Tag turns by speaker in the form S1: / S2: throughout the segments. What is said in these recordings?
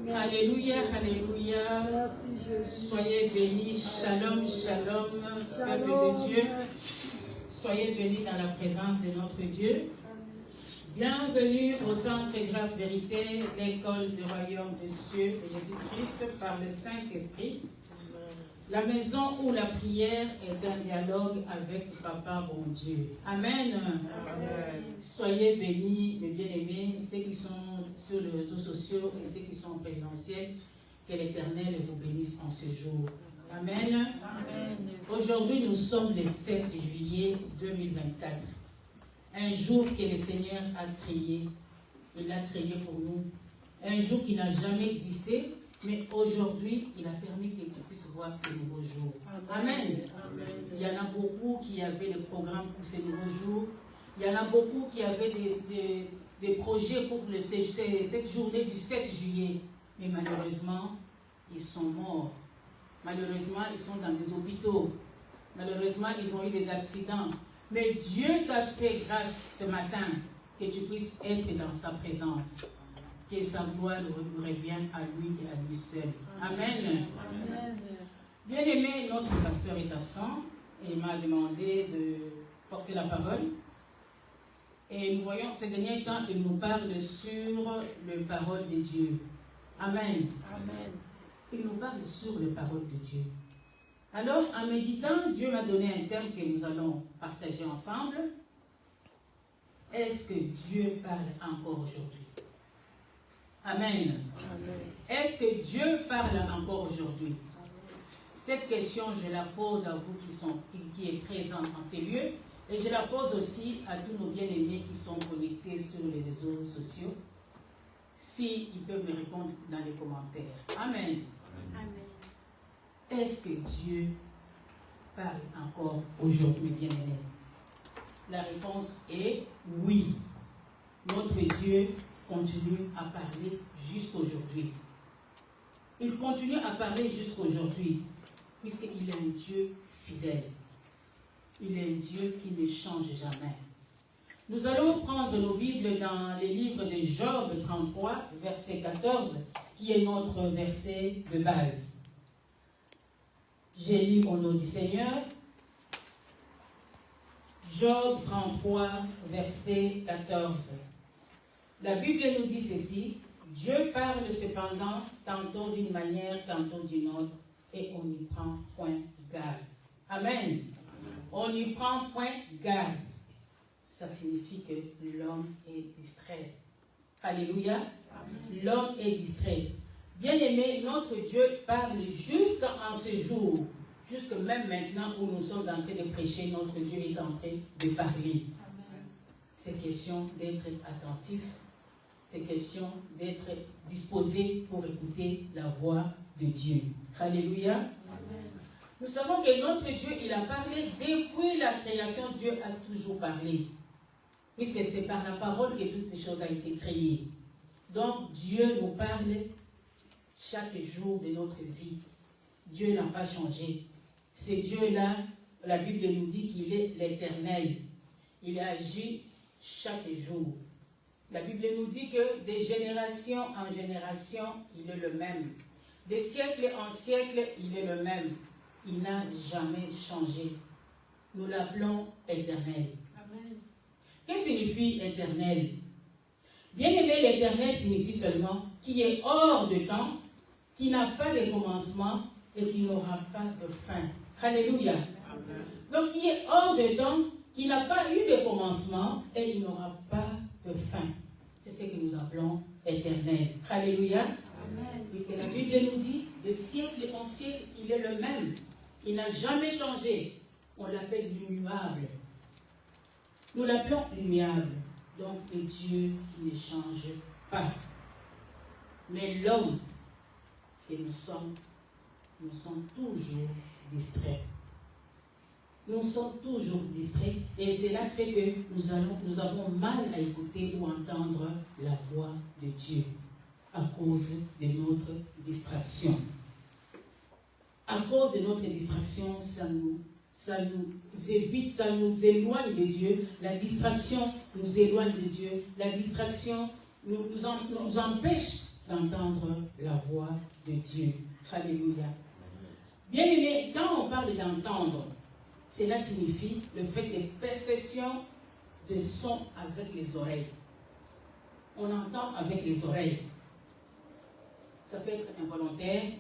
S1: Alléluia, alléluia.
S2: Merci Jésus.
S1: Soyez bénis. Shalom, shalom, peuple de Dieu. Soyez bénis dans la présence de notre Dieu. Bienvenue au Centre Grâce Vérité, l'école du royaume de Dieu de Jésus-Christ par le Saint-Esprit. La maison où la prière est un dialogue avec Papa bon Dieu. Amen.
S2: Amen.
S1: Soyez bénis, mes bien-aimés, ceux qui sont sur les réseaux sociaux et ceux qui sont en présentiel. Que l'Éternel vous bénisse en ce jour. Amen.
S2: Amen.
S1: Aujourd'hui, nous sommes le 7 juillet 2024. Un jour que le Seigneur a créé. Il l'a créé pour nous. Un jour qui n'a jamais existé. Mais aujourd'hui, il a permis qu'ils puissent voir ce nouveau jour. Amen.
S2: Amen.
S1: Il y en a beaucoup qui avaient des programmes pour ces nouveaux jours. Il y en a beaucoup qui avaient des projets pour cette journée du 7 juillet. Mais malheureusement, ils sont morts. Malheureusement, ils sont dans des hôpitaux. Malheureusement, ils ont eu des accidents. Mais Dieu t'a fait grâce ce matin que tu puisses être dans sa présence. Que sa gloire nous revienne à lui et à lui seul. Amen.
S2: Amen.
S1: Bien-aimé, notre pasteur est absent et il m'a demandé de porter la parole. Et nous voyons que ces derniers temps, il nous parle sur les paroles de Dieu. Amen.
S2: Amen.
S1: Il nous parle sur les paroles de Dieu. Alors, en méditant, Dieu m'a donné un terme que nous allons partager ensemble. Est-ce que Dieu parle encore aujourd'hui? Amen.
S2: Amen.
S1: Est-ce que Dieu parle encore aujourd'hui? Cette question, je la pose à vous qui êtes présents en ces lieux, et je la pose aussi à tous nos bien-aimés qui sont connectés sur les réseaux sociaux, s'ils peuvent me répondre dans les commentaires. Amen.
S2: Amen.
S1: Est-ce que Dieu parle encore aujourd'hui, bien-aimés? La réponse est oui. Notre Dieu continue à parler jusqu'aujourd'hui. Il continue à parler jusqu'aujourd'hui, puisqu'il est un Dieu fidèle. Il est un Dieu qui ne change jamais. Nous allons prendre nos Bibles dans les livres de Job 33, verset 14, qui est notre verset de base. J'ai lu au nom du Seigneur. Job 33, verset 14. La Bible nous dit ceci: Dieu parle cependant tantôt d'une manière, tantôt d'une autre, et on n'y prend point garde. Amen. On n'y prend point garde. Ça signifie que l'homme est distrait. Alléluia. L'homme est distrait. Bien-aimé, notre Dieu parle juste en ce jour, jusque même maintenant où nous sommes en train de prêcher, notre Dieu est en train de parler. C'est question d'être attentif. C'est question d'être disposé pour écouter la voix de Dieu. Alléluia. Amen. Nous savons que notre Dieu, il a parlé depuis la création. Dieu a toujours parlé. Puisque c'est par la parole que toutes les choses ont été créées. Donc Dieu nous parle chaque jour de notre vie. Dieu n'a pas changé. C'est Dieu-là, la Bible nous dit qu'il est l'Éternel. Il agit chaque jour. La Bible nous dit que de génération en génération, il est le même. De siècle en siècle, il est le même. Il n'a jamais changé. Nous l'appelons éternel.
S2: Amen.
S1: Qu'est-ce que signifie éternel? Bien-aimé, l'éternel signifie seulement qui est hors de temps, qui n'a pas de commencement et qui n'aura pas de fin. Alléluia. Amen. Donc, qui est hors de temps, qui n'a pas eu de commencement et il n'aura pas de fin. C'est ce que nous appelons éternel. Alléluia. Amen. Puisque la Bible nous dit, de siècle en siècle, il est le même. Il n'a jamais changé. On l'appelle l'immuable. Nous l'appelons l'immuable. Donc, le Dieu qui ne change pas. Mais l'homme que nous sommes toujours distraits. Nous sommes toujours distraits et cela fait que nous avons mal à écouter ou entendre la voix de Dieu. à cause de notre distraction. À cause de notre distraction, ça nous évite, ça nous éloigne de Dieu. La distraction nous éloigne de Dieu. La distraction nous empêche d'entendre la voix de Dieu. Alléluia. Bien aimé, quand on parle d'entendre, cela signifie le fait de perception de son avec les oreilles. On entend avec les oreilles. Ça peut être involontaire,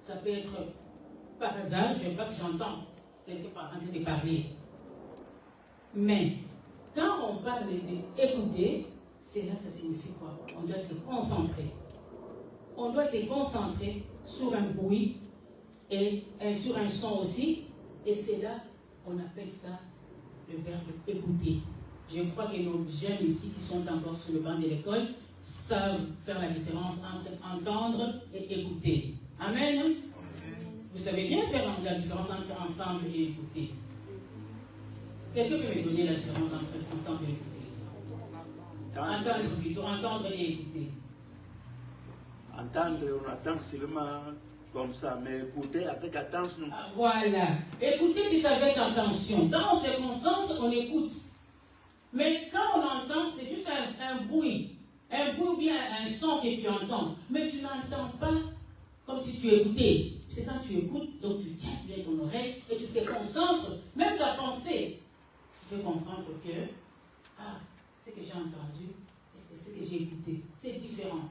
S1: ça peut être par hasard, je ne sais pas si j'entends quelqu'un en train de parler. Mais quand on parle d'écouter, cela, ça signifie quoi? On doit être concentré. On doit être concentré sur un bruit et sur un son aussi. Et c'est là, on appelle ça le verbe écouter. Je crois que nos jeunes ici qui sont encore sur le banc de l'école savent faire la différence entre entendre et écouter. Amen. Amen. Vous savez bien faire la différence entre ensemble et écouter. Quelqu'un peut me donner la différence entre ensemble et écouter? Entendre plutôt, entendre et écouter.
S3: Entendre, on attend seulement comme ça, mais écouter avec attention.
S1: Ah, voilà. Écouter, c'est avec attention. Quand on se concentre, on écoute. Mais quand on entend, c'est juste un bruit. Un bruit ou bien un son que tu entends. Mais tu n'entends pas comme si tu écoutais. C'est quand tu écoutes, donc tu tiens bien ton oreille et tu te concentres. Même ta pensée, tu peux comprendre que, ce que j'ai entendu, c'est ce que j'ai écouté. C'est différent.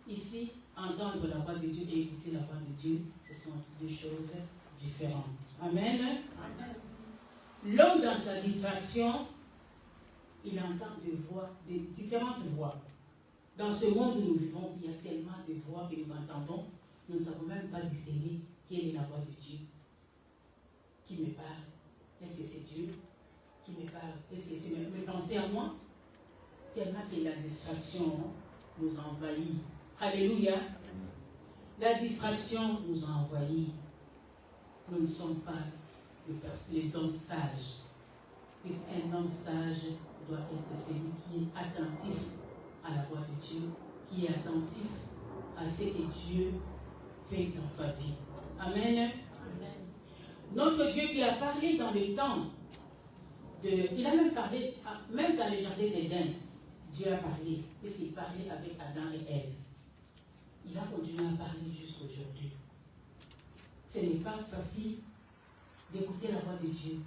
S1: Ici, entendre la voix de Dieu et écouter la voix de Dieu, ce sont deux choses différentes. Amen. Amen. L'homme, dans sa distraction, il entend des différentes voix. Dans ce monde où nous vivons, il y a tellement de voix que nous entendons, nous ne savons même pas distinguer quelle est la voix de Dieu qui me parle. Est-ce que c'est Dieu qui me parle? Est-ce que c'est mes pensées à moi? Tellement que la distraction nous envahit. Alléluia. La distraction nous a envahis. Nous ne sommes pas les hommes sages. Puisqu'un homme sage doit être celui qui est attentif à la voix de Dieu, qui est attentif à ce que Dieu fait dans sa vie. Amen. Amen. Notre Dieu qui a parlé dans le temps il a même parlé, même dans le jardin d'Éden, Dieu a parlé, puisqu'il parlait avec Adam et Ève. Il a continué à parler jusqu'à aujourd'hui. Ce n'est pas facile d'écouter la voix de Dieu.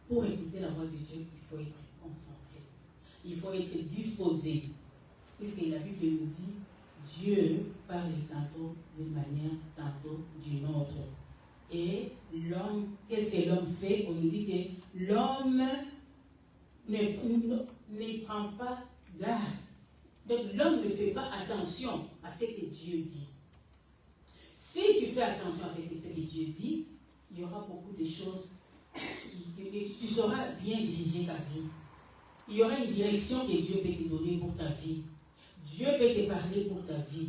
S1: Pour écouter la voix de Dieu, il faut être concentré. Il faut être disposé. Puisque la Bible nous dit, Dieu parle tantôt d'une manière, tantôt d'une autre. Et l'homme, qu'est-ce que l'homme fait? On nous dit que l'homme ne prend pas garde. Donc l'homme ne fait pas attention à ce que Dieu dit. Si tu fais attention avec ce que Dieu dit, il y aura beaucoup de choses tu sauras bien diriger ta vie. Il y aura une direction que Dieu peut te donner pour ta vie. Dieu peut te parler pour ta vie.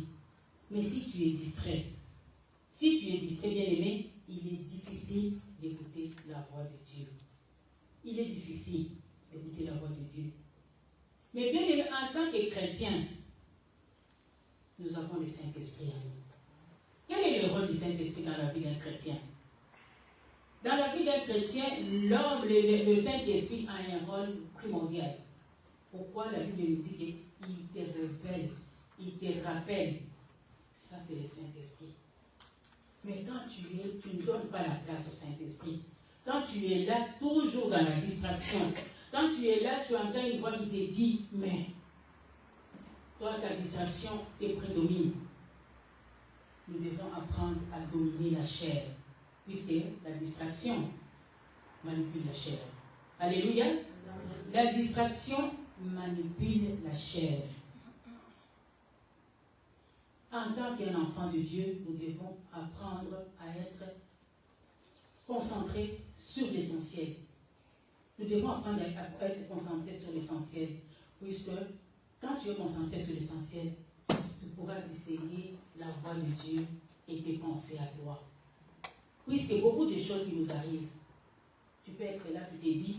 S1: Mais si tu es distrait, bien aimé, il est difficile d'écouter la voix de Dieu. Il est difficile d'écouter la voix de Dieu. Mais bien aimé, en tant que chrétien, nous avons le Saint-Esprit en nous. Quel est le rôle du Saint-Esprit dans la vie d'un chrétien? Dans la vie d'un chrétien, l'homme, le Saint-Esprit a un rôle primordial. Pourquoi la Bible nous dit qu'il te révèle, il te rappelle? Ça, c'est le Saint-Esprit. Mais quand tu ne donnes pas la place au Saint-Esprit. Quand tu es là, toujours dans la distraction. Quand tu es là, tu entends une voix qui te dit, mais toi, ta distraction te prédomine. Nous devons apprendre à dominer la chair. Puisque la distraction manipule la chair. Alléluia. La distraction manipule la chair. En tant qu'un enfant de Dieu, nous devons apprendre à être concentrés sur l'essentiel. Nous devons apprendre à être concentrés sur l'essentiel. Puisque quand tu es concentré sur l'essentiel, tu pourras distinguer la voix de Dieu et tes pensées à toi. Puisque beaucoup de choses qui nous arrivent, tu peux être là, tu te dis,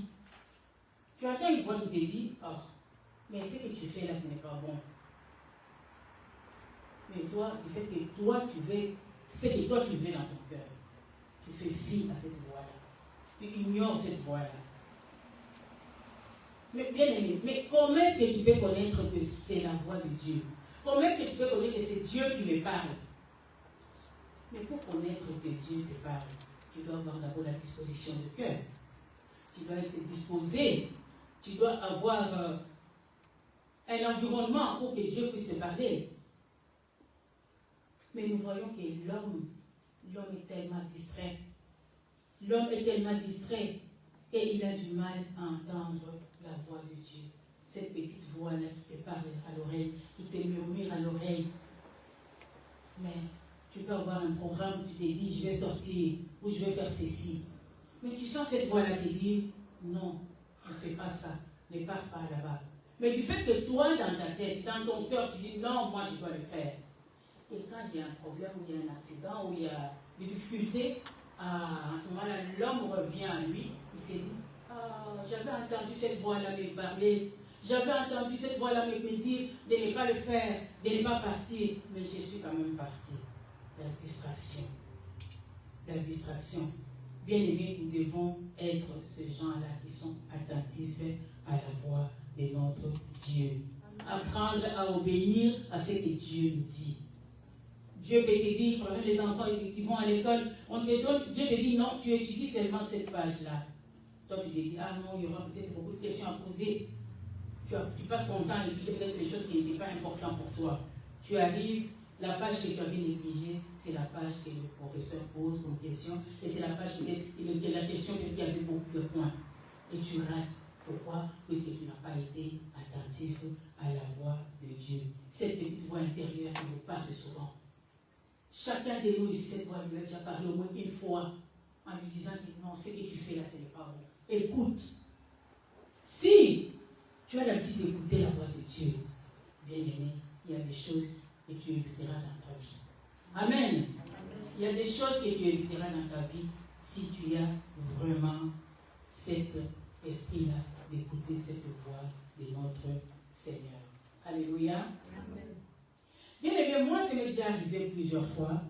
S1: tu entends une voix qui te dit, oh, mais ce que tu fais là, ce n'est pas bon. Mais toi, du fait que toi, tu veux, c'est que toi, tu veux dans ton cœur. Tu fais fi à cette voix-là. Tu ignores cette voix-là. Mais bien aimé, mais comment est-ce que tu peux connaître que c'est la voix de Dieu? Comment est-ce que tu peux connaître que c'est Dieu qui me parle? Mais pour connaître que Dieu te parle, tu dois avoir d'abord la disposition de cœur. Tu dois être disposé. Tu dois avoir un environnement pour que Dieu puisse te parler. Mais nous voyons que l'homme est tellement distrait. L'homme est tellement distrait et il a du mal à entendre la voix de Dieu. Cette petite voix-là qui te parle à l'oreille, qui te murmure à l'oreille. Mais tu peux avoir un programme où tu te dis, je vais sortir, ou je vais faire ceci. Mais tu sens cette voix-là te dire, non, ne fais pas ça, ne pars pas là-bas. Mais du fait que toi, dans ta tête, dans ton cœur, tu dis, non, moi, je dois le faire. Et quand il y a un problème, ou il y a un accident, ou il y a des difficultés, à ce moment-là, l'homme revient à lui, il s'est dit, j'avais entendu cette voix-là me parler, j'avais entendu cette voix-là me dire de ne pas le faire, de ne pas partir, mais je suis quand même parti. La distraction. La distraction. Bien aimés, nous devons être ces gens-là qui sont attentifs à la voix de notre Dieu. Apprendre à obéir à ce que Dieu nous dit. Dieu peut te dire, par exemple, les enfants qui vont à l'école, Dieu te dit non, tu étudies seulement cette page-là. Toi, tu te dis, ah non, il y aura peut-être beaucoup de questions à poser. Tu passes ton temps à étudier peut-être des choses qui n'étaient pas importantes pour toi. Tu arrives, la page que tu avais négligée, c'est la page que le professeur pose comme question, et c'est la page peut-être, la question qui avait beaucoup de points. Et tu rates. Pourquoi? Puisque tu n'as pas été attentif à la voix de Dieu. Cette petite voix intérieure qui nous parle souvent. Chacun de nous ici, cette voix lui a déjà parlé au moins une fois en lui disant que non, ce que tu fais là, ce n'est pas bon. Écoute. Si tu as l'habitude d'écouter la voix de Dieu, bien aimé, il y a des choses que tu éviteras dans ta vie. Amen. Il y a des choses que tu éviteras dans ta vie si tu as vraiment cet esprit-là d'écouter cette voix de notre Seigneur. Alléluia. Amen. Bien aimé, moi, ça m'est déjà arrivé plusieurs fois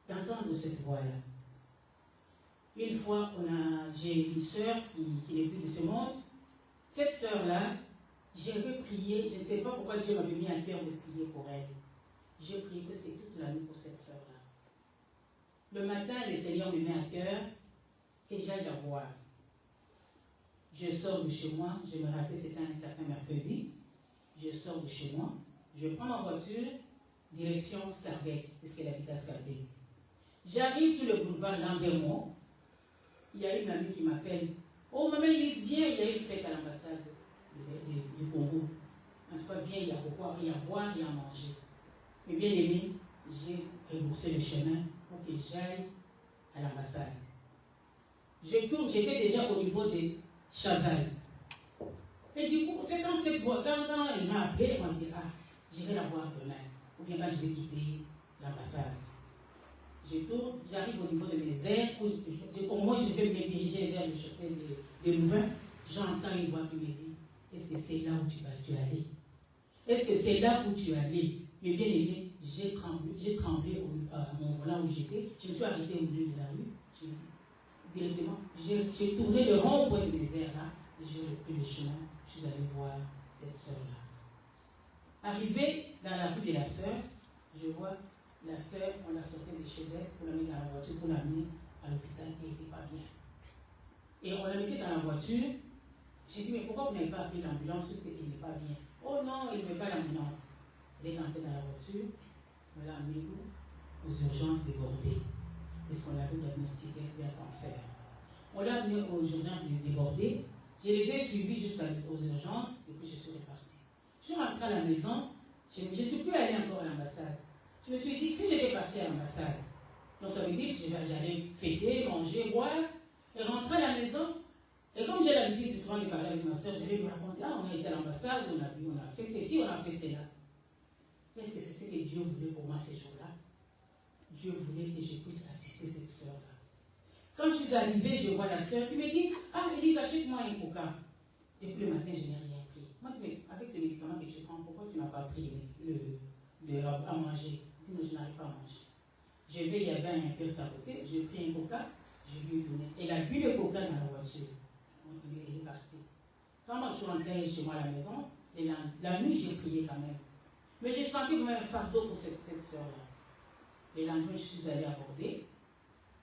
S1: d'entendre cette voix-là. Une fois, j'ai une sœur qui n'est plus de ce monde. Cette sœur-là, j'avais prié, je ne sais pas pourquoi Dieu m'avait mis à cœur de prier pour elle. J'ai prié presque toute la nuit pour cette sœur-là. Le matin, le Seigneur me met à cœur que j'aille la voir. Je sors de chez moi, je me rappelle, c'était un certain mercredi. Je sors de chez moi, je prends ma voiture, direction Scarbeck, puisqu'elle habite à Scarbeck. J'arrive sur le boulevard Lambermont. Il y a une amie qui m'appelle. Oh, maman, Elise, viens, il y a une fête à l'ambassade du Congo. En tout cas, viens, il y a beaucoup à boire et à manger. Mais bien aimé, j'ai rebroussé le chemin pour que j'aille à l'ambassade. Je tourne, j'étais déjà au niveau de Chazal. Et du coup, c'est quand cette voix, quand elle m'a appelé, elle m'a dit, j'irai la voir demain. Ou bien quand je vais quitter l'ambassade. Je tourne, j'arrive au niveau de mes airs, au moment où je vais me diriger vers le château de Louvain, j'entends une voix qui me dit, est-ce que c'est là où tu allais? Est-ce que c'est là où tu allais? Mais bien aimé, j'ai tremblé à mon volant où j'étais, je me suis arrêté au milieu de la rue, directement, j'ai tourné le rond-point de mes airs là, et j'ai repris le chemin, je suis allé voir cette sœur-là. Arrivé dans la rue de la sœur, je vois la sœur, on la sortait de chez elle pour la mettre dans la voiture, pour l'amener à l'hôpital, elle n'était pas bien. Et on la mettait dans la voiture. J'ai dit, mais pourquoi vous n'avez pas appelé l'ambulance puisqu'elle n'est pas bien? Oh non, elle ne veut pas l'ambulance. Elle est entrée dans la voiture, on l'a amenée aux urgences débordées, puisqu'on l'avait diagnostiqué d'un cancer. On l'a amenée aux urgences débordées. Je les ai suivis jusqu'aux urgences et puis je suis repartie. Je suis rentrée à la maison, je ne suis plus allée encore à l'ambassade. Je me suis dit, si j'étais partie à l'ambassade, donc ça veut dire que j'allais fêter, manger, boire, et rentrer à la maison. Et comme j'ai l'habitude de souvent de parler avec ma soeur, je vais lui raconter, on a été à l'ambassade, on a vu, on a fait ceci, on a fait cela. Est-ce que c'est ce que Dieu voulait pour moi ces jours-là? Dieu voulait que je puisse assister cette soeur-là. Quand je suis arrivée, je vois la soeur qui me dit, Élise, achète-moi un coca. Depuis le matin, je n'ai rien pris. Moi, avec les médicaments que tu prends, pourquoi tu n'as pas pris à manger? dit non, je n'arrive pas à manger. Je vais, il y avait un kiosque à côté, j'ai pris un coca, je lui ai donné. Elle a bu le coca dans la voiture. Il est parti. Quand moi je suis rentrée chez moi à la maison, et la nuit j'ai prié quand même. Mais j'ai senti comme un fardeau pour cette soeur-là. Le lendemain, je suis allée aborder.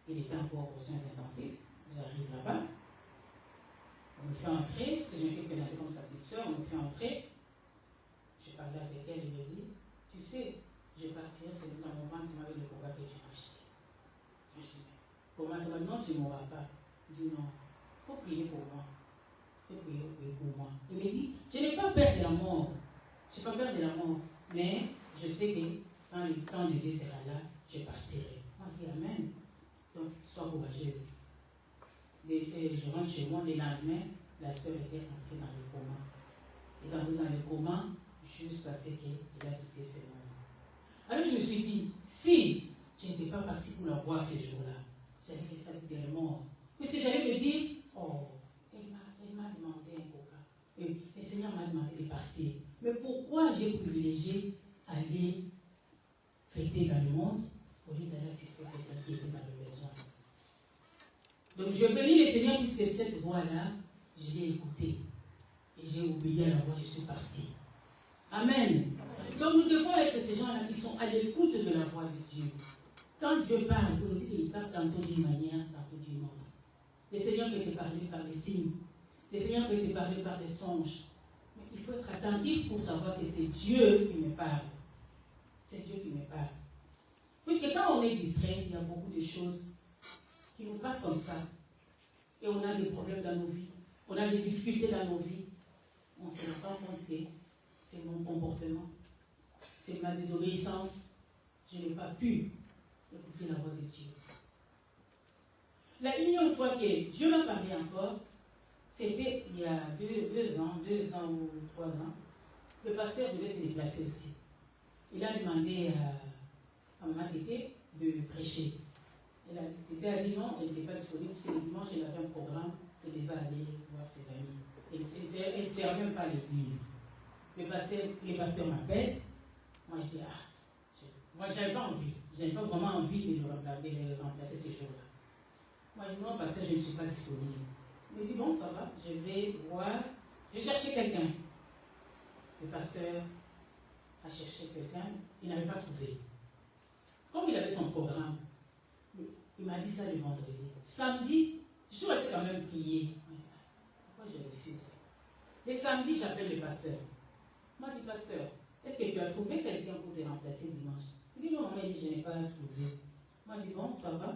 S1: Il était encore aux soins intensifs. J'arrive là-bas. On me fait entrer. C'est j'ai été présentée comme sa petite soeur. On me fait entrer. Je parlais avec elle. Elle me dit, tu sais, je partirai, c'est dans mon ventre, tu m'avais le coca que tu m'as acheté. Je dis, comment ça va? Non, tu ne m'auras pas. Il dit, non, il faut prier pour moi. Il faut prier pour moi. Il me dit, je n'ai pas peur de la mort. Je n'ai pas peur de la mort. Mais je sais que quand le temps de Dieu sera là, je partirai. On dit Amen. Donc, sois courageuse. Je rentre chez moi, le lendemain, la soeur était entrée dans le coma. Et dans le coma, juste parce qu'il a quitté ce monde. Alors je me suis dit, si je n'étais pas partie pour la voir ces jours-là, j'allais rester avec des morts. Puisque j'allais me dire, oh, elle m'a demandé un coca. Le Seigneur m'a demandé de partir. Mais pourquoi j'ai privilégié aller fêter dans le monde au lieu d'aller assister à quelqu'un qui était dans le besoin? Donc je bénis le Seigneur puisque cette voix-là, je l'ai écoutée. Et j'ai obéi à la voix, je suis partie. Amen. Donc nous devons être ces gens-là qui sont à l'écoute de la voix de Dieu. Quand Dieu parle, on dit qu'il parle tantôt d'une manière, tantôt d'une autre. Le Seigneur peut te parler par des signes. Le Seigneur peut te parler par des songes. Mais il faut être attentif pour savoir que c'est Dieu qui me parle. C'est Dieu qui me parle. Puisque quand on est distrait, il y a beaucoup de choses qui nous passent comme ça. Et on a des problèmes dans nos vies. On a des difficultés dans nos vies. On ne se rend pas compte que c'est mon comportement. C'est ma désobéissance. Je n'ai pas pu écouter la voix de Dieu. La union fois que Dieu m'a parlé encore, c'était il y a deux ans ou 3 ans. Le pasteur devait se déplacer aussi. Il a demandé à Maman Tété de prêcher. Tété a dit non, elle n'était pas disponible parce que le dimanche, elle avait un programme, elle devait aller voir ses amis. Elle ne sert même pas à l'église. Le pasteur m'appelle. Moi, je dis, moi, je n'avais pas envie. Je n'avais pas vraiment envie de le remplacer ce jour-là. Moi, je dis, non, pasteur, je ne suis pas disponible. Il me dit, bon, ça va, je vais voir. Je vais chercher quelqu'un. Le pasteur a cherché quelqu'un, il n'avait pas trouvé. Comme il avait son programme, il m'a dit ça le vendredi. Samedi, je suis restée quand même prier. Pourquoi je refuse? Le samedi, j'appelle le pasteur. Moi, je dis, pasteur, est-ce que tu as trouvé quelqu'un pour te remplacer dimanche? Il dit, non, maman, il dit, je n'ai pas trouvé. Moi, je dis, bon, ça va.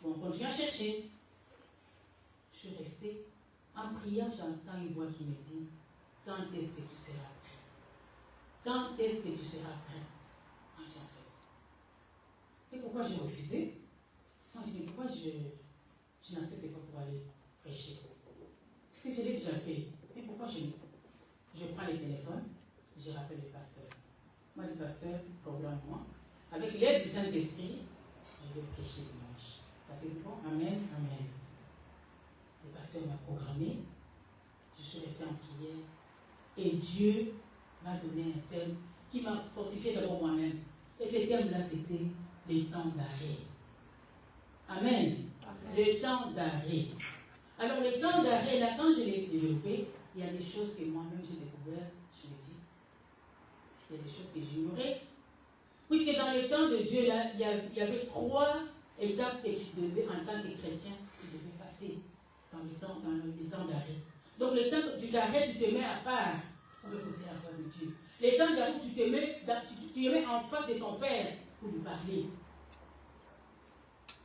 S1: Bon, on continue à chercher. Je suis restée. En priant, j'entends une voix qui me dit, quand est-ce que tu seras prêt? Quand est-ce que tu seras prêt? Moi, j'ai en fait. Et pourquoi j'ai refusé? Moi, je dis, pourquoi je n'accepte pas pour aller prêcher? Parce que je l'ai déjà fait. Et pourquoi je prends le téléphone, je rappelle le pasteur. Moi, je dis, pasteur, programme-moi. Avec l'aide du Saint-Esprit, je vais prêcher dimanche. Parce que bon, amen, amen. Le pasteur m'a programmé. Je suis restée en prière. Et Dieu m'a donné un thème qui m'a fortifié d'abord moi-même. Et ce thème-là, c'était le temps d'arrêt. Amen. Amen. Le temps d'arrêt. Alors, le temps d'arrêt, là, quand je l'ai développé, il y a des choses que moi-même j'ai découvertes, je me dis. Il y a des choses que j'ignorais. Puisque dans le temps de Dieu, là, il y avait 3 étapes que tu devais, en tant que chrétien, tu devais passer dans le temps d'arrêt. Donc, le temps d'arrêt, tu te mets à part pour écouter la voix de Dieu. Le temps d'arrêt, tu te mets en face de ton Père pour lui parler.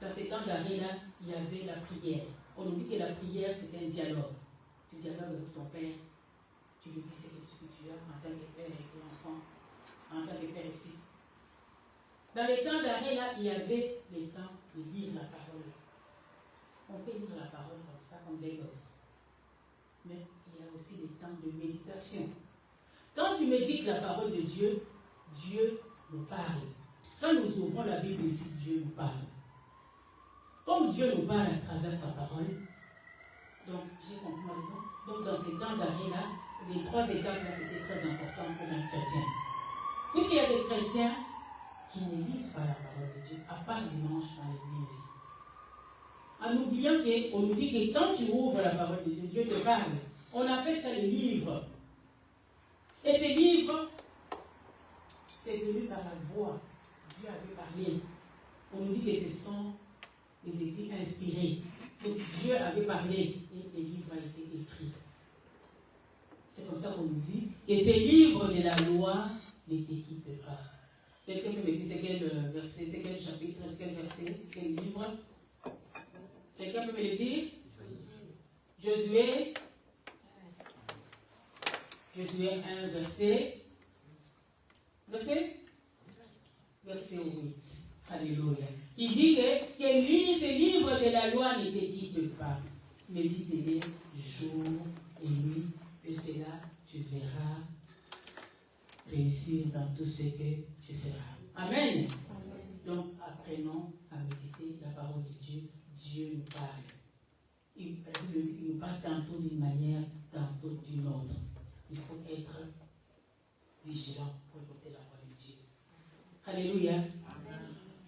S1: Dans ces temps d'arrêt-là, il y avait la prière. On nous dit que la prière, c'était un dialogue. Tu dialogues avec ton Père. Tu lui dis ce que tu as en tant que Père et enfant, en tant que Père et Fils. Dans les temps d'arrêt, là, il y avait le temps de lire la parole. On peut lire la parole comme ça, comme des gosses. Mais il y a aussi des temps de méditation. Quand tu médites la parole de Dieu, Dieu nous parle. Quand nous ouvrons la Bible ici, Dieu nous parle. Comme Dieu nous parle à travers sa parole, donc j'ai compris. Donc dans ces temps d'arrêt-là, les 3 étapes-là, c'était très important pour un chrétien. Puisqu'il y a des chrétiens qui ne lisent pas la parole de Dieu, à part dimanche dans l'église. En oubliant qu'on nous dit que quand tu ouvres la parole de Dieu, Dieu te parle. On appelle ça le livre. Et ces livres, c'est venu par la voix. Dieu avait parlé. On nous dit que ce sont des écrits inspirés. Donc Dieu avait parlé et les livres ont été écrits. C'est comme ça qu'on nous dit que ces livres de la loi ne te quittent pas. Quelqu'un peut me dire c'est quel verset, c'est quel chapitre, c'est quel verset, c'est quel livre? Quelqu'un peut me le dire? Josué 1, verset 8. Alléluia. Il dit que ces livres de la loi ne te quittent pas. Médite-les jour et nuit, et cela tu verras réussir dans tout ce que tu feras. Amen. Donc apprenons à méditer la parole de Dieu. Dieu nous parle. Il nous parle tantôt d'une manière, tantôt d'une autre. Il faut être vigilant pour écouter la parole de Dieu. Alléluia.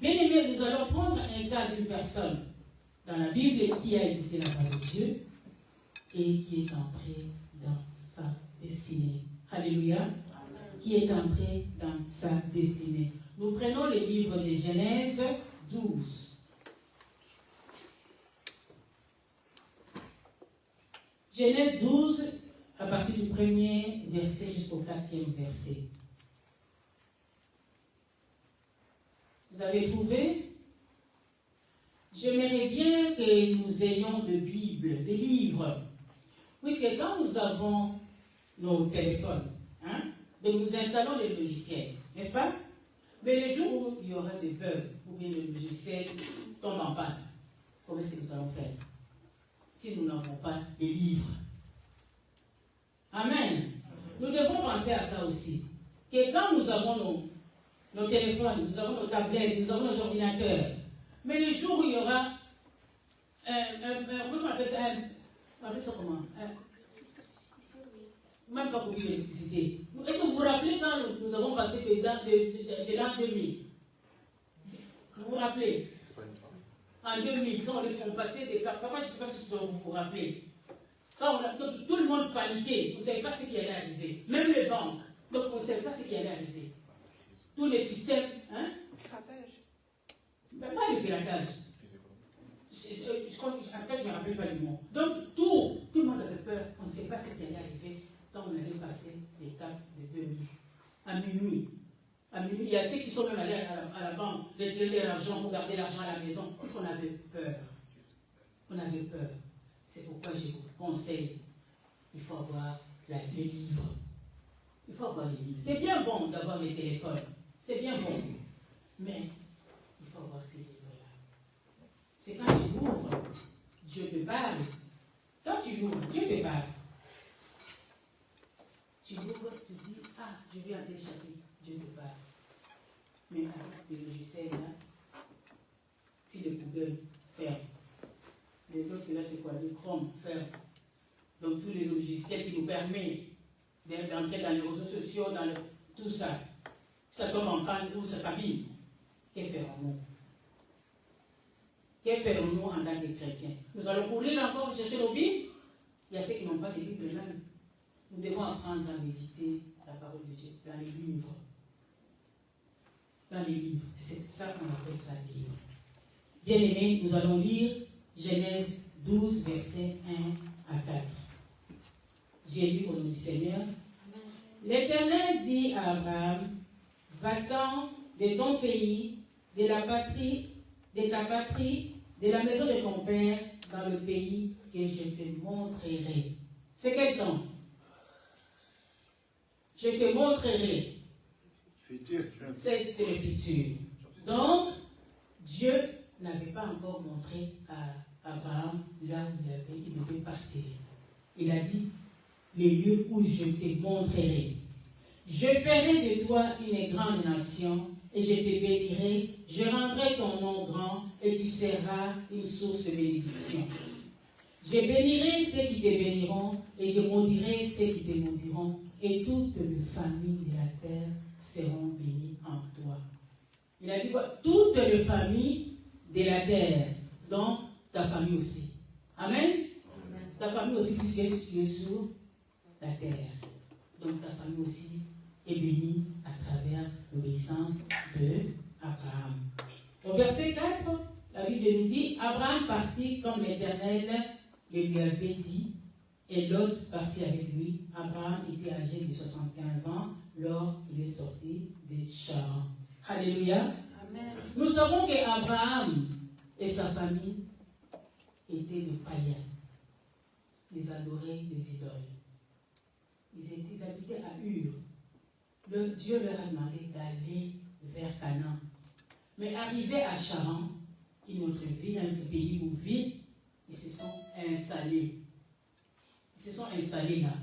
S1: Bien aimé, nous allons prendre un cas d'une personne dans la Bible qui a écouté la parole de Dieu et qui est entré dans sa destinée. Alléluia. Qui est entré dans sa destinée. Nous prenons le livre de Genèse 12. Genèse 12, à partir du premier verset jusqu'au 4e verset. Vous avez trouvé? J'aimerais bien que nous ayons de Bible, des livres. Puisque quand nous avons nos téléphones, donc nous installons les logiciels, n'est-ce pas? Mais le jour où il y aura des bugs, ou bien le logiciel tombe en panne, comment est-ce que nous allons faire? Si nous n'avons pas des livres. Amen. Nous devons penser à ça aussi. Que quand nous avons nos téléphones, nous avons nos tablettes, nous avons nos ordinateurs, mais le jour où il y aura comment on appelle ça comment? Même pas coupure d'électricité. Est-ce que vous vous rappelez quand nous avons passé de l'an 2000? Vous vous rappelez? En 2000, quand on passait des cas, papa, je ne sais pas si vous vous rappelez. Quand tout le monde paniquait, vous ne savez pas ce qui allait arriver. Même les banques, donc on ne savait pas ce qui allait arriver. Tous les systèmes,
S2: Piratage.
S1: Mais pas le piratage. Après, je ne me rappelle pas du mot. Donc, tout le monde avait peur. On ne sait pas ce qui allait arriver quand on allait passer les caps de 2000. À minuit. Il y a ceux qui sont même allés à la banque, retirer l'argent pour garder l'argent à la maison. Parce qu'on avait peur. On avait peur. C'est pourquoi je vous conseille, il faut avoir les livres. Il faut avoir les livres. C'est bien bon d'avoir les téléphones. C'est bien bon. Mais il faut avoir ces livres-là. C'est quand tu ouvres, Dieu te parle. Quand tu ouvres, Dieu te parle. Tu ouvres, tu dis, ah, je vais en tel chapitre, Dieu te parle. Mais avec des logiciels là, si le Google ferme, les autres là c'est quoi? Le Chrome ferme. Donc tous les logiciels qui nous permettent d'entrer dans les réseaux sociaux, dans tout ça, ça tombe en panne ou ça s'abîme. Que ferons-nous? Que ferons-nous en tant que chrétiens? Nous allons courir encore chercher nos Bibles? Il y a ceux qui n'ont pas de Bible là. Nous devons apprendre à méditer la parole de Dieu dans les livres. Dans les livres. C'est ça qu'on appelle ça, les livres. Bien aimés, nous allons lire Genèse 12, versets 1 à 4. J'ai lu au nom du Seigneur. L'Éternel dit à Abraham, va-t'en de ton pays, de ta patrie, de la maison de ton père, dans le pays que je te montrerai. C'est quel temps? Je te montrerai.
S3: Futur.
S1: C'est le futur. Donc, Dieu n'avait pas encore montré à Abraham là où il devait partir. Il a dit, les lieux où je te montrerai. Je ferai de toi une grande nation et je te bénirai. Je rendrai ton nom grand et tu seras une source de bénédiction. Je bénirai ceux qui te béniront et je maudirai ceux qui te maudiront et toutes les familles de la terre seront bénies en toi. Il a dit quoi? Toutes les familles de la terre, donc ta famille aussi. Amen. Ta famille aussi, puisque tu es sur la terre. Donc ta famille aussi est bénie à travers l'obéissance de Abraham. Au verset 4, la Bible nous dit, Abraham partit comme l'Éternel le lui avait dit, et Lot partit avec lui. Abraham était âgé de 75 ans lors il est sorti de Charan. Alléluia.
S2: Amen.
S1: Nous savons qu'Abraham et sa famille étaient des païens. Ils adoraient les idoles. Ils habitaient à Ur. Dieu leur a demandé d'aller vers Canaan. Mais arrivés à Charan, une autre ville, un autre pays ou ville, ils se sont installés. Ils se sont installés là.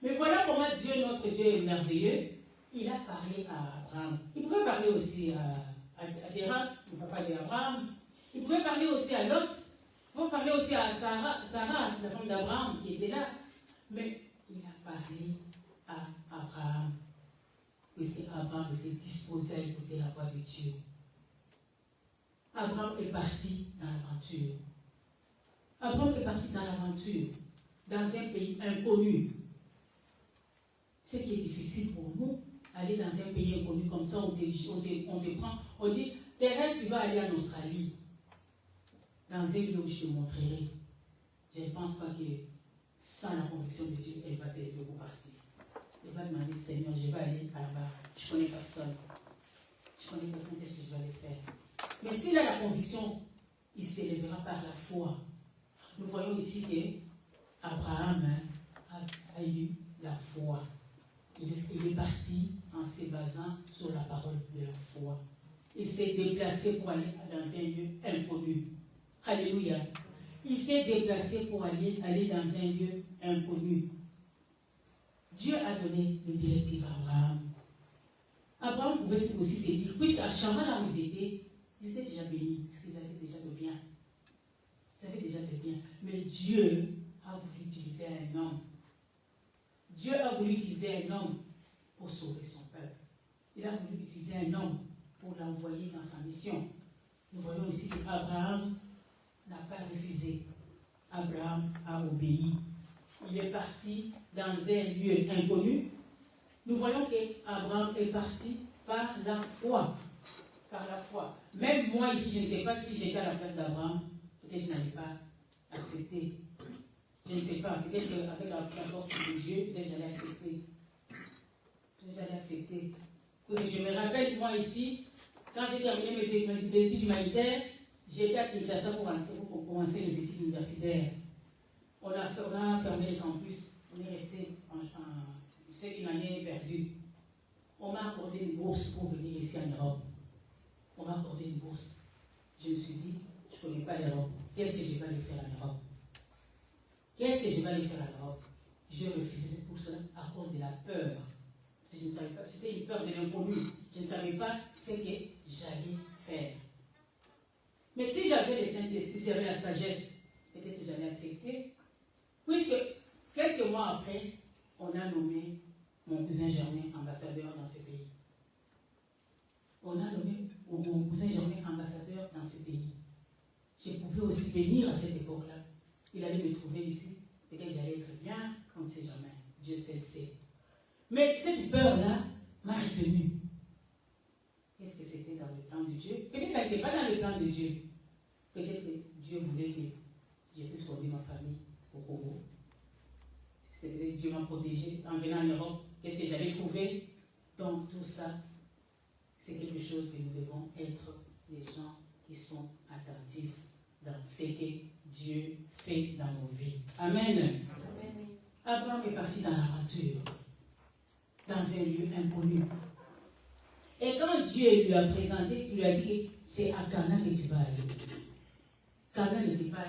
S1: Mais voilà comment Dieu, notre Dieu, est merveilleux. Il a parlé à Abraham. Il pouvait parler aussi à Béram, le papa d'Abraham. Il pouvait parler aussi à Lot. Il pouvait parler aussi à Sarah, la femme d'Abraham, qui était là. Mais il a parlé à Abraham. Puisque Abraham était disposé à écouter la voix de Dieu. Abraham est parti dans l'aventure. Abraham est parti dans l'aventure, dans un pays inconnu. Ce qui est difficile pour nous, aller dans un pays inconnu comme ça, on te prend, on dit, Thérèse, tu vas aller en Australie, dans un lieu où je te montrerai. Je ne pense pas que sans la conviction de Dieu, elle va se lever pour partir. Elle va demander, Seigneur, je vais aller là-bas, je ne connais personne. Je connais personne, qu'est-ce que je vais aller faire? Mais s'il a la conviction, il s'élèvera par la foi. Nous voyons ici qu'Abraham a eu la foi. Il est parti en se basant sur la parole de la foi. Il s'est déplacé pour aller dans un lieu inconnu. Alléluia. Il s'est déplacé pour aller dans un lieu inconnu. Dieu a donné une directive à Abraham. Abraham pouvait aussi se dire, puisqu'à Charan, là où ils étaient déjà bénis, parce qu'ils avaient déjà de bien. Ils avaient déjà de bien. Mais Dieu a voulu utiliser un homme. Dieu a voulu utiliser un homme pour sauver son peuple. Il a voulu utiliser un homme pour l'envoyer dans sa mission. Nous voyons ici qu'Abraham n'a pas refusé. Abraham a obéi. Il est parti dans un lieu inconnu. Nous voyons qu'Abraham est parti par la foi. Par la foi. Même moi ici, je ne sais pas si j'étais à la place d'Abraham, peut-être que je n'allais pas accepter. Je ne sais pas, peut-être qu'avec la force de Dieu, peut-être que j'allais accepter. Peut-être que j'allais accepter. Oui, je me rappelle, moi ici, quand j'ai terminé mes études humanitaires, j'étais à Kinshasa pour commencer les études universitaires. On a fermé le campus, on est resté c'est une année perdue. On m'a accordé une bourse pour venir ici en Europe. On m'a accordé une bourse. Je me suis dit, je ne connais pas l'Europe. Qu'est-ce que je vais aller faire en Europe? Qu'est-ce que je vais aller faire en Europe? Je refusais pour cela à cause de la peur. Je ne savais pas, c'était une peur de l'inconnu. Je ne savais pas ce que j'allais faire. Mais si j'avais le Saint-Esprit, si j'avais la sagesse, peut-être que j'allais accepter. Puisque quelques mois après, on a nommé mon cousin Germain ambassadeur dans ce pays. On a nommé mon cousin Germain ambassadeur dans ce pays. Je pouvais aussi venir à cette époque-là. Il allait me trouver ici. Peut-être que j'allais être bien, on ne sait jamais. Dieu seul sait. Mais cette peur-là m'a retenue. Est-ce que c'était dans le plan de Dieu? Peut-être que ça n'était pas dans le plan de Dieu. Peut-être que Dieu voulait que je puisse fonder ma famille au Congo. Dieu m'a protégé en venant en Europe. Qu'est-ce que j'allais trouver? Donc tout ça, c'est quelque chose que nous devons être les gens qui sont attentifs dans ce que Dieu fait dans nos vies. Amen. Amen. Abraham est parti dans l'aventure, dans un lieu inconnu. Et quand Dieu lui a présenté, il lui a dit que c'est à Canaan que tu vas aller. Canaan n'était pas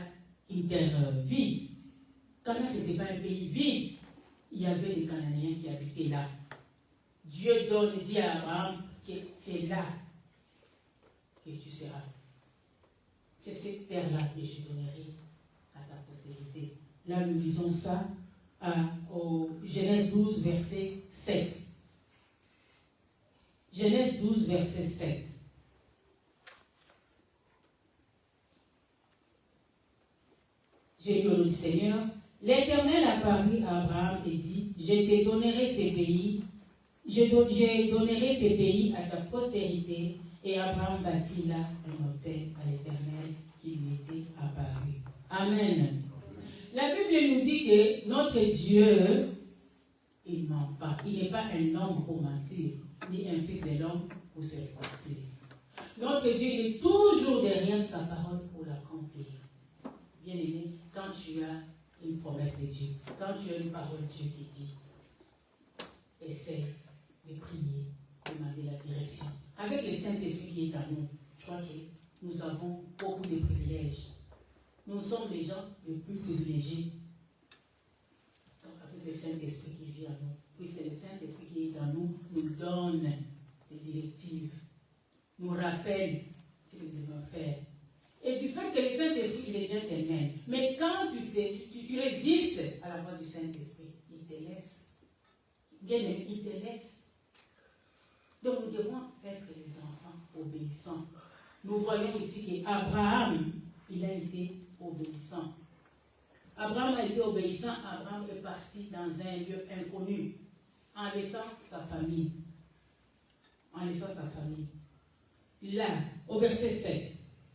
S1: une terre vide. Canaan, ce n'était pas un pays vide. Il y avait des Cananéens qui habitaient là. Dieu dit à Abraham que c'est là que tu seras. C'est cette terre-là que je donnerai à ta postérité. Là, nous lisons ça au Genèse 12, verset 7. Genèse 12, verset 7. J'ai lu au nom du Seigneur. L'Éternel apparut à Abraham et dit, je te donnerai ces pays, je donnerai ces pays à ta postérité. Et Abraham bâtit là un autel à l'Éternel qui lui était apparu. Amen. La Bible nous dit que notre Dieu, il ne ment pas. Il n'est pas un homme pour mentir, ni un fils de l'homme pour se repentir. Notre Dieu est toujours derrière sa parole pour l'accomplir. Bien aimé, quand tu as une promesse de Dieu, quand tu as une parole de Dieu qui dit, essaie de prier, demander la direction. Avec le Saint-Esprit qui est en nous, je crois que nous avons beaucoup de privilèges. Nous sommes les gens les plus privilégiés. Donc avec le Saint-Esprit qui vit en nous, puisque le Saint-Esprit qui est en nous nous donne des directives, nous rappelle ce que nous devons faire. Et du fait que le Saint-Esprit, il est gentleman. Mais quand tu résistes à la voix du Saint-Esprit, il te laisse. Bien aimé, il te laisse. Donc nous devons être les enfants obéissants. Nous voyons ici qu'Abraham, il a été obéissant. Abraham a été obéissant. Abraham est parti dans un lieu inconnu, en laissant sa famille. En laissant sa famille. Là, au verset 7,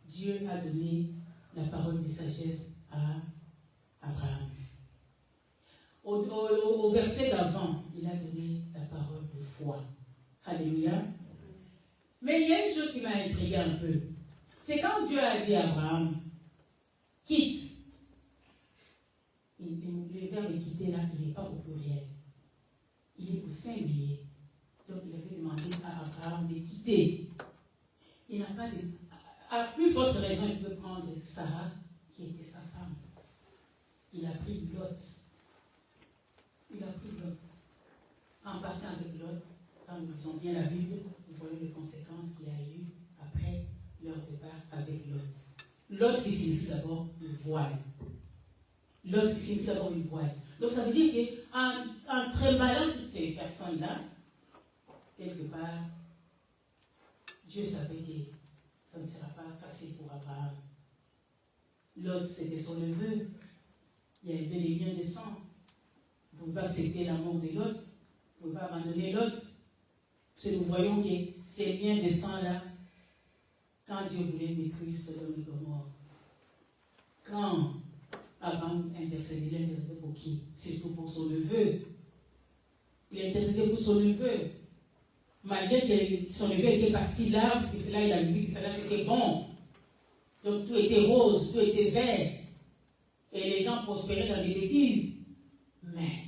S1: Dieu a donné la parole de sagesse à Abraham. Au verset d'avant, il a donné la parole de foi. Alléluia. Mais il y a une chose qui m'a intrigué un peu. C'est quand Dieu a dit à Abraham, quitte. Le verbe quitter là, il n'est pas au pluriel. Il est au singulier. Donc il avait demandé à Abraham de quitter. Il n'a pas de... À plus forte raison, il peut prendre Sarah, qui était sa femme. Il a pris Lot. Il a pris Lot. En partant avec Lot, quand nous lisons bien la Bible, nous voyons les conséquences qu'il y a eu après leur départ avec Lot. Lot qui signifie d'abord une voile. Lot qui signifie d'abord une voile. Donc ça veut dire qu'en trémallant toutes ces personnes-là, quelque part, Dieu savait que ça ne sera pas facile pour Abraham. Lot, c'était son neveu. Il y avait les liens de sang. Vous ne pouvez pas accepter l'amour de Lot. Vous ne pouvez pas abandonner Lot. Parce que nous voyons que ces liens de sang-là, quand Dieu voulait détruire Sodome et Gomorrhe, quand Abraham intercédait, il intercédait pour qui? Surtout pour son neveu. Il intercédait pour son neveu. Malgré que son neveu était parti là, parce que c'est là il a vu que cela c'était bon. Donc tout était rose, tout était vert. Et les gens prospéraient dans des bêtises. Mais,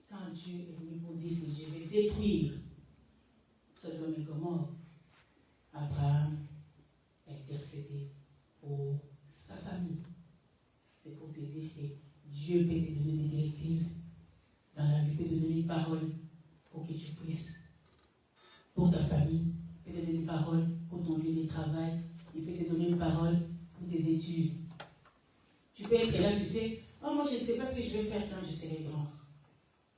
S1: quand Dieu est venu pour dire que je vais détruire Sodome et Gomorrhe, Abraham intercédait pour sa famille. C'est pour te dire que Dieu peut te donner des directives dans la vie, peut te donner une parole pour que tu puisses, pour ta famille, peut te donner une parole pour ton lieu de travail, il peut te donner une parole pour tes études. Tu peux être là, tu sais, oh, moi je ne sais pas ce que je vais faire quand je serai grand.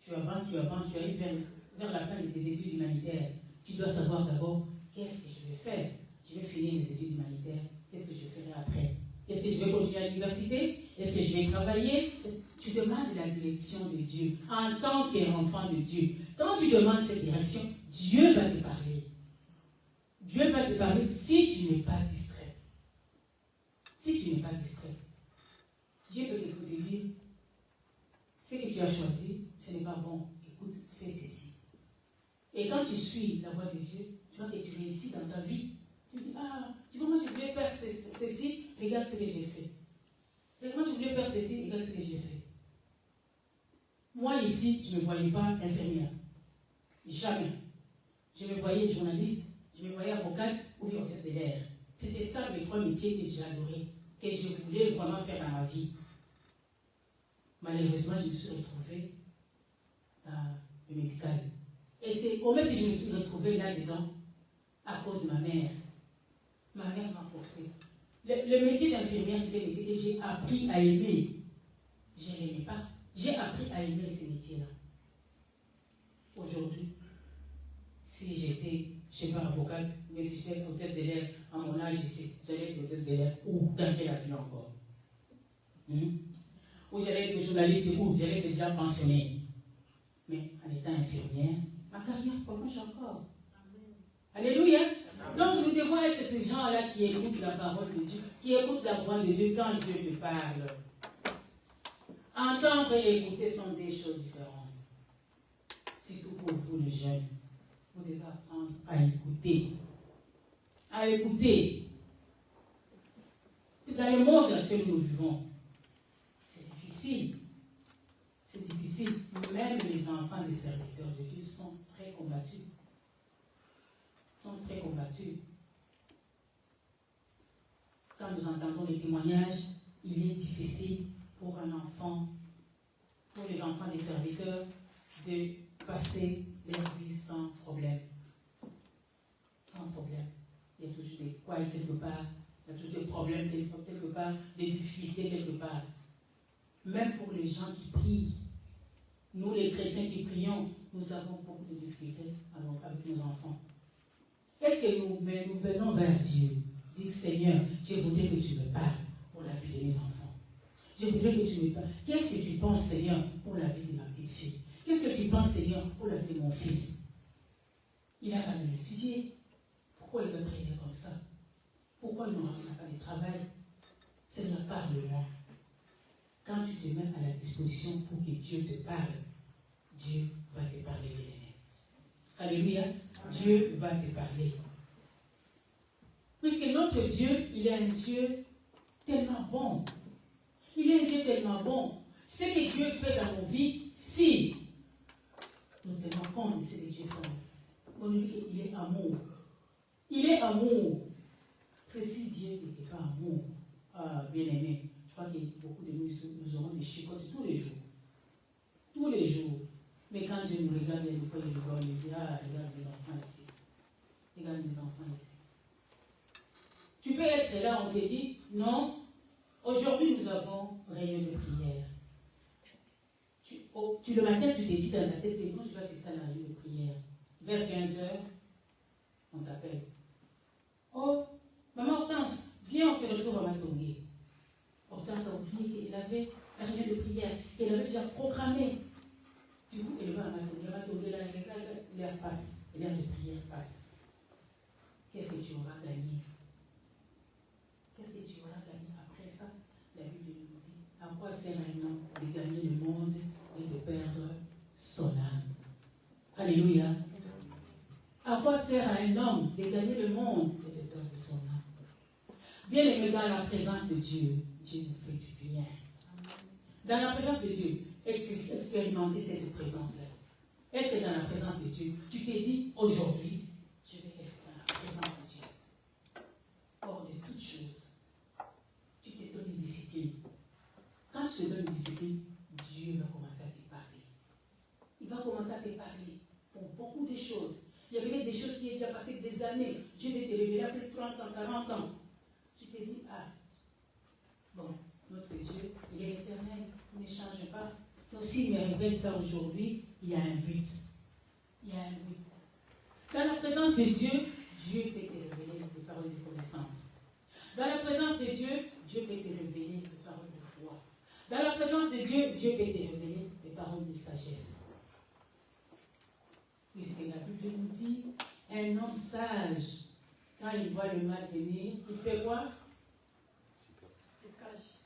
S1: Tu avances, tu arrives vers la fin de tes études humanitaires. Tu dois savoir d'abord qu'est-ce que je vais faire. Je vais finir mes études humanitaires. Qu'est-ce que je ferai après? Est-ce que je vais continuer à l'université? Est-ce que je vais travailler? Tu demandes la direction de Dieu en tant qu'enfant de Dieu. Quand tu demandes cette direction, Dieu va te parler. Dieu va te parler si tu n'es pas distrait. Si tu n'es pas distrait. Dieu peut te dire, ce que tu as choisi, ce n'est pas bon. Écoute, fais ceci. Et quand tu suis la voie de Dieu, tu vois que tu réussis dans ta vie. Tu dis, ah, tu vois, moi je voulais faire ceci, regarde ce que j'ai fait. Moi je voulais faire ceci, regarde ce que j'ai fait. Moi ici, je ne me voyais pas infirmière. Jamais. Je me voyais journaliste, je me voyais avocate ou bien hôtesse de l'air. C'était ça mes trois métiers que j'adorais, que je voulais vraiment faire dans ma vie. Malheureusement, je me suis retrouvée dans le médical. Et c'est comment est-ce que je me suis retrouvée là-dedans? À cause de ma mère. Ma mère m'a forcé. Le métier d'infirmière, c'était un métier que j'ai appris à aimer. Je ne l'aimais pas. J'ai appris à aimer ce métier-là. Aujourd'hui, si j'étais, je ne sais pas, avocate, mais si j'étais hôtesse de l'air, à mon âge ici, j'allais être hôtesse de l'air ou dans quel avion encore. Ou j'allais être journaliste ou j'allais être déjà pensionné. Mais en étant infirmière, ma carrière prolonge encore. Alléluia. Donc nous devons être ces gens-là qui écoutent la parole de Dieu, qui écoutent la voix de Dieu quand Dieu te parle. Entendre et écouter sont des choses différentes. Surtout pour vous les jeunes. Vous devez apprendre à écouter. À écouter. Dans le monde dans lequel nous vivons, c'est difficile. C'est difficile. Même les enfants des serviteurs de Dieu sont très combattus. Sont très combattus. Quand nous entendons les témoignages, il est difficile pour un enfant, pour les enfants des serviteurs, de passer leur vie sans problème. Sans problème. Il y a toujours des couailles quelque part, il y a toujours des problèmes quelque part, des difficultés quelque part. Même pour les gens qui prient, nous les chrétiens qui prions, nous avons beaucoup de difficultés avec nos enfants. Est-ce que nous venons vers Dieu, dire Seigneur, je voudrais que tu me parles pour la vie de mes enfants. Je voudrais que tu me parles. Qu'est-ce que tu penses, Seigneur, pour la vie de ma petite fille? Qu'est-ce que tu penses, Seigneur, pour la vie de mon fils? Il a fallu l'étudier. Pourquoi il doit traîner comme ça? Pourquoi il n'aura pas de travail? Seigneur, parle-moi. Quand tu te mets à la disposition pour que Dieu te parle, Dieu va te parler, bien-aimé. Alléluia. Dieu va te parler. Puisque notre Dieu, il est un Dieu tellement bon. Il est un Dieu tellement bon. Ce que Dieu fait dans nos vies, si nous tenons compte de ce que Dieu fait, on nous dit qu'il est amour. Il est amour. Parce que si Dieu n'était pas amour, bien-aimé, je crois que beaucoup de nous aurons des chicottes tous les jours. Tous les jours. Mais quand Dieu nous regarde, il nous regarde, il dit, ah, regarde les enfants ici. Regarde les enfants ici. Tu peux être là, on te dit, non, aujourd'hui nous avons réunion de prière. Le matin, tu te dis dans ta tête, quand je vais assister à la réunion de prière, vers 15h, on t'appelle. Oh, maman Hortense, viens, on fait le tour à Matongé. Hortense a oublié qu'elle avait la réunion de prière. Elle avait déjà programmé. Du coup, elle va à Matongé, l'air passe, l'air de prière passe. Qu'est-ce que tu auras gagné? Qu'est-ce que tu auras gagné après ça? La Bible nous dit, à quoi sert un homme de gagner le monde et de perdre son âme? Alléluia. À quoi sert à un homme de gagner le monde et de perdre son âme? Bien aimé, dans la présence de Dieu, Dieu nous fait du bien. Dans la présence de Dieu, expérimenter cette présence-là. Être dans la présence de Dieu. Tu t'es dit, aujourd'hui, je vais rester dans la présence de Dieu. Hors de toutes choses, tu te donnes une discipline. Quand tu te donnes une discipline, Dieu va commencer à te parler. Il va commencer à te parler pour beaucoup de choses. Il y avait des choses qui ont déjà passé des années. Je vais te révéler après 30 ans, 40 ans. Tu te dis, ah, bon, notre Dieu, il est éternel, il ne change pas. Donc s'il me révèle ça aujourd'hui, il y a un but. Il y a un but. Dans la présence de Dieu, Dieu peut te révéler des paroles de connaissance. Dans la présence de Dieu, Dieu peut te révéler des paroles de foi. Dans la présence de Dieu, Dieu peut te révéler des paroles de sagesse. Puisque la Bible nous dit, un homme sage, quand il voit le mal venir, il fait quoi?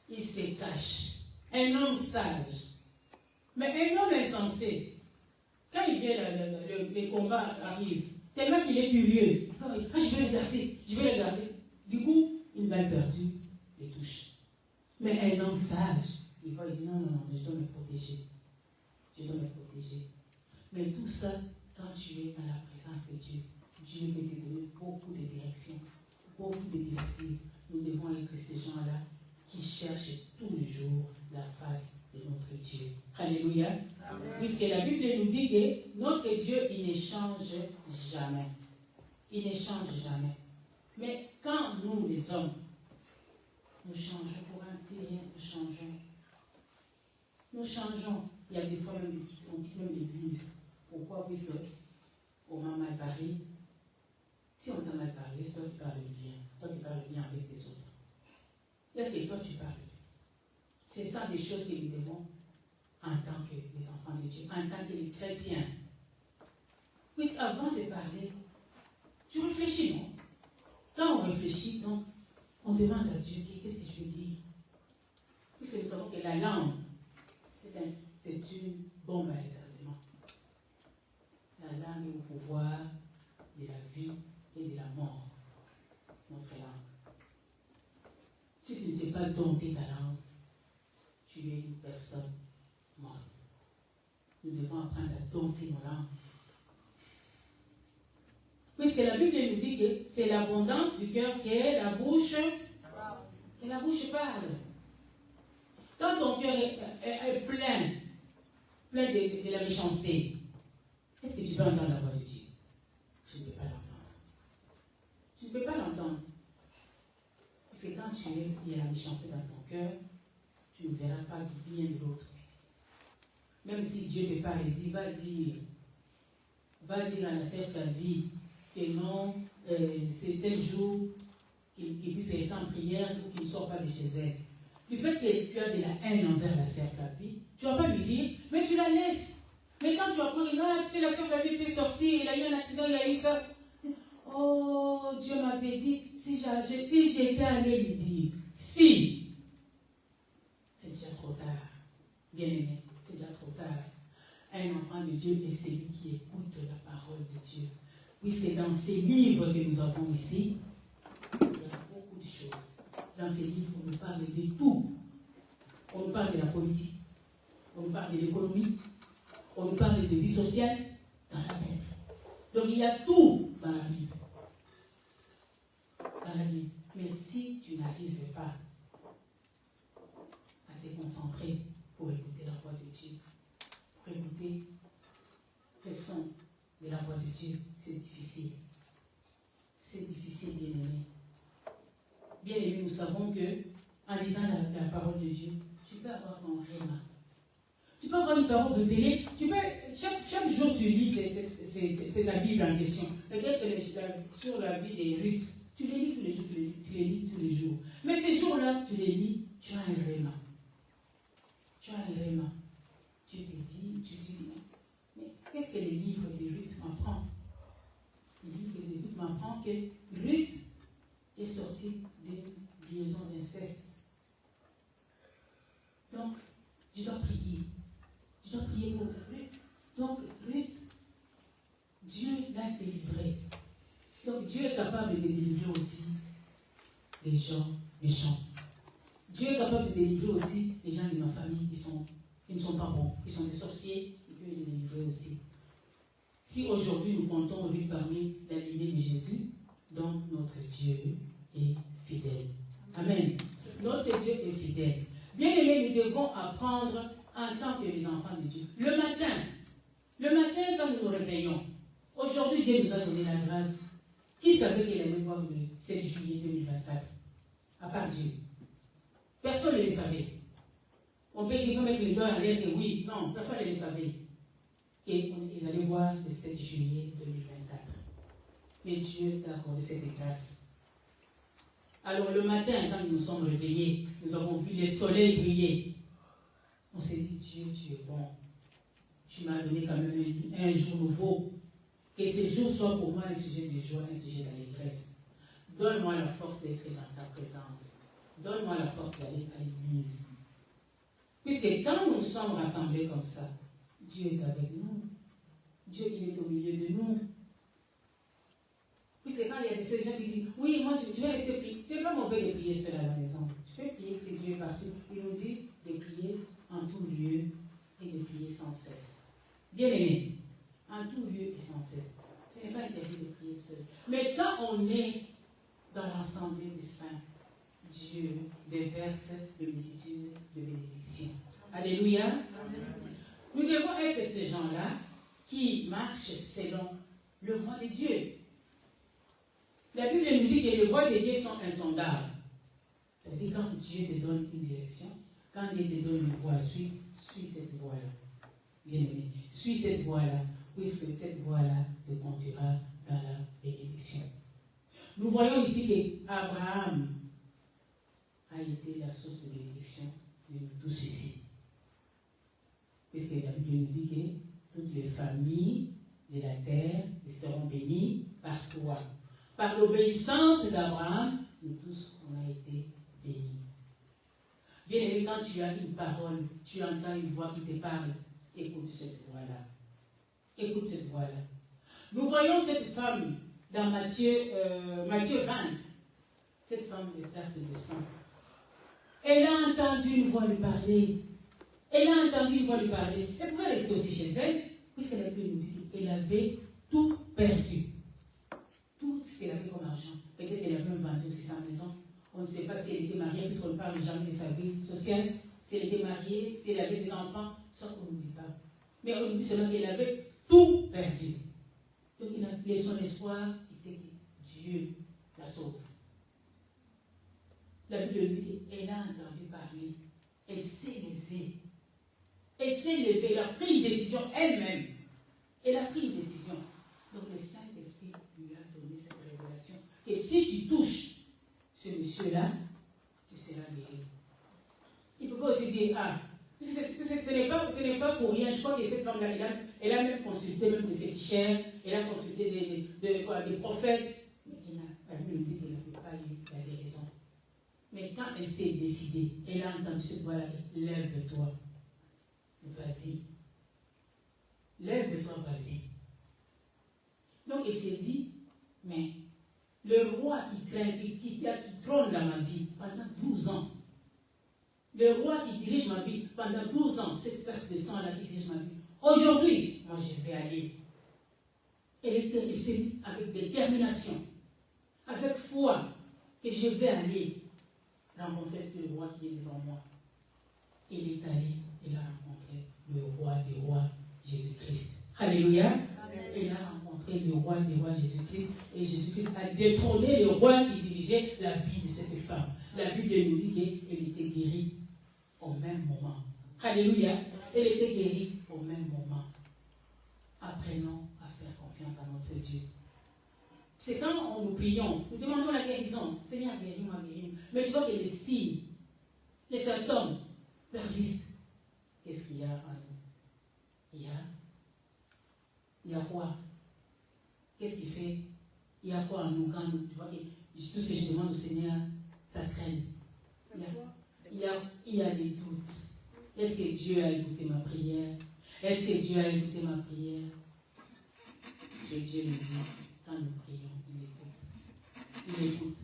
S1: Il se cache. Un homme sage. Mais un homme insensé, quand il vient, les combats arrivent, tellement qu'il est curieux, je vais regarder. Du coup, une balle perdue le touche. Mais un homme sage, il va dire non, je dois me protéger. Je dois me protéger. Mais tout ça, quand tu es dans la présence de Dieu, Dieu peut te donner beaucoup de directions, beaucoup de directives. Nous devons être ces gens-là qui cherchent tous les jours la face de notre Dieu. Alléluia. Amen. Puisque la Bible nous dit que notre Dieu, il ne change jamais. Il ne change jamais. Mais quand nous, les hommes, nous changeons pour un petit rien, nous changeons. Nous changeons. Il y a des fois même, on quitte même l'église. Pourquoi? Puisque on m'a mal parlé. Si on t'a mal parlé, c'est toi qui parles bien. Toi qui parles bien avec les autres. Est-ce que toi tu parles bien? C'est ça des choses que nous devons en tant que les enfants de Dieu, en tant que les chrétiens. Puisqu'avant de parler, tu réfléchis, non? Quand on réfléchit, donc, on demande à Dieu, qu'est-ce que je veux dire? Puisque nous savons que la langue, c'est une bombe à retardement. La langue est au pouvoir de la vie et de la mort. Notre langue. Si tu ne sais pas dompter ta langue, tu es une personne morte. Nous devons apprendre à dompter nos langues. Puisque la Bible nous dit que c'est l'abondance du cœur que la bouche parle. Quand ton cœur est plein de la méchanceté, est-ce que tu peux entendre la voix de Dieu? Tu ne peux pas l'entendre. Tu ne peux pas l'entendre. Parce que quand il y a la méchanceté dans ton cœur, tu ne verras pas du bien de l'autre. Même si Dieu te parle et dit, va dire à la sœur ta vie que non, c'est tel jour qu'il puisse rester en prière ou qu'il ne sort pas de chez elle. Du fait que tu as de la haine envers la sœur ta vie, tu ne vas pas lui dire, mais tu la laisses. Mais quand tu apprends que non, tu sais, la sœur ta vie était sortie, il a eu un accident, il a eu ça. Oh, Dieu m'avait dit, si j'étais allé lui dire, si, c'est déjà trop tard. Bien aimé, c'est déjà trop tard. Un enfant de Dieu est celui qui écoute la parole de Dieu. Puisque dans ces livres que nous avons ici, il y a beaucoup de choses. Dans ces livres, on nous parle de tout. On nous parle de la politique, on nous parle de l'économie, on nous parle de vie sociale dans la Bible. Donc il y a tout dans la Bible. Dans la Bible. Mais si tu n'arrives pas à te concentrer pour écouter la voix de Dieu, pour écouter les sons de la voix de Dieu, c'est difficile. C'est difficile, bien aimé. Bien aimé, nous savons que en lisant la parole de Dieu, tu peux avoir ton rhéma. Tu peux avoir une parole révélée. Tu peux, chaque jour tu lis c'est la Bible en question. Peut-être sur la vie des Ruth, tu les lis tous les jours, tu les lis tous les jours. Mais ces jours-là, tu les lis, tu as un rhéma. Tu as un rhéma. Tu te dis, mais qu'est-ce que les livres de Ruth m'apprennent? Les livres de Ruth m'apprennent que Ruth est sortie d'une liaison d'inceste. Donc, je dois prier. Je dois prier pour Ruth. Donc, Ruth, Dieu l'a délivrée. Donc, Dieu est capable de délivrer aussi les gens méchants. Dieu est capable de délivrer aussi les gens de ma famille qui ne sont pas bons, qui sont des sorciers, il peut les délivrer aussi. Si aujourd'hui nous comptons Ruth parmi la lignée de Jésus, donc notre Dieu est fidèle. Amen. Notre Dieu est fidèle. Bien aimés, nous devons apprendre en tant que les enfants de Dieu. Le matin, quand nous nous réveillons, aujourd'hui Dieu nous a donné la grâce. Qui savait qu'il allait voir le 7 juillet 2024? À part Dieu. Personne ne le savait. On peut dire, mettre les doigts en l'air et oui, non, personne ne le savait. Et ils allaient voir le 7 juillet 2024. Mais Dieu a accordé cette grâce. Alors le matin, quand nous nous sommes réveillés, nous avons vu le soleil briller. On s'est dit, Dieu, tu es bon. Tu m'as donné quand même un jour nouveau. Que ce jour soit pour moi un sujet de joie, un sujet d'allégresse. Donne-moi la force d'être dans ta présence. Donne-moi la force d'aller à l'église. Puisque quand nous sommes rassemblés comme ça, Dieu est avec nous. Dieu, il est au milieu de nous. Puisque quand il y a ces gens qui disent, oui, moi je vais rester prier. C'est pas mauvais de prier seul à la maison. Tu peux prier parce que Dieu est partout. Il nous dit de prier en tout lieu et de prier sans cesse. Bien aimé, en tout lieu et sans cesse. Ce n'est pas interdit de prier seul. Mais quand on est dans l'assemblée des saints, Dieu déverse de multitude de bénédictions. Alléluia. Amen. Nous devons être ces gens-là qui marchent selon le voie de Dieu. La Bible nous dit que les voies de Dieu sont insondables. C'est-à-dire quand Dieu te donne une direction, quand Dieu te donne une voie, suis cette voie-là. Bien aimé, suis cette voie-là, puisque cette voie-là te conduira dans la bénédiction. Nous voyons ici qu'Abraham a été la source de bénédiction de nous tous ici. Puisque la Bible nous dit que toutes les familles de la terre seront bénies par toi. Par l'obéissance d'Abraham, nous tous, on a été bénis. Bien aimé, quand tu as une parole, tu entends une voix qui te parle, écoute cette voix-là. Écoute cette voix-là. Nous voyons cette femme dans Matthieu 20, cette femme de perte de sang. Elle a entendu une voix lui parler. Elle a entendu une voix lui parler. Elle pouvait rester aussi chez elle, puisqu'elle a pu nous dire qu'elle avait tout perdu. Tout ce qu'elle avait comme argent. Peut-être qu'elle avait même vendu aussi sa maison. On ne sait pas si elle était mariée, puisqu'on ne parle jamais de sa vie sociale. Si elle était mariée, si elle avait des enfants, ça on ne nous dit pas. Mais on nous dit seulement qu'elle avait tout perdu. Donc son espoir était que Dieu la sauve. La Bible dit qu'elle a entendu parler. Elle s'est levée. Elle s'est levée. Elle a pris une décision elle-même. Elle a pris une décision. Donc le Saint-Esprit lui a donné cette révélation. Et si tu touches ce monsieur-là, tu seras guéri. Il peut pas aussi dire, ce n'est pas pour rien. Je crois que cette femme-là, elle a même consulté même des fétichères, elle a consulté des prophètes. La Bible dit qu'elle n'avait pas eu la guérison. Mais quand elle s'est décidée, elle a entendu cette voix-là, lève-toi, vas-y. Lève-toi, vas-y. Donc elle s'est dit, mais le roi qui trône dans ma vie pendant 12 ans, le roi qui dirige ma vie pendant 12 ans, cette perte de sang-là qui dirige ma vie, aujourd'hui, moi je vais aller. Elle s'est dit avec détermination, avec foi, que je vais aller rencontrer le roi qui est devant moi. Elle est allée, elle a rencontré le roi des rois, Jésus-Christ. Alléluia. Amen. Elle a rencontré le roi des rois, Jésus-Christ, et Jésus-Christ a détrôné le roi qui dirigeait la vie de cette femme. La Bible nous dit qu'elle était guérie au même moment. Alléluia. Elle était guérie au même moment. Apprenons à faire confiance à notre Dieu. C'est quand nous prions, nous demandons la guérison. Seigneur, guéris-moi, guéris-moi. Mais tu vois que les signes, les symptômes persistent. Qu'est-ce qu'il y a en nous? Il y a quoi? Qu'est-ce qui fait? Il y a quoi en nous quand nous, tu vois, tout ce que je demande au Seigneur, ça traîne. Il y a des doutes. Est-ce que Dieu a écouté ma prière? Est-ce que Dieu a écouté ma prière? Et Dieu nous dit, quand nous prions, il écoute. Il écoute.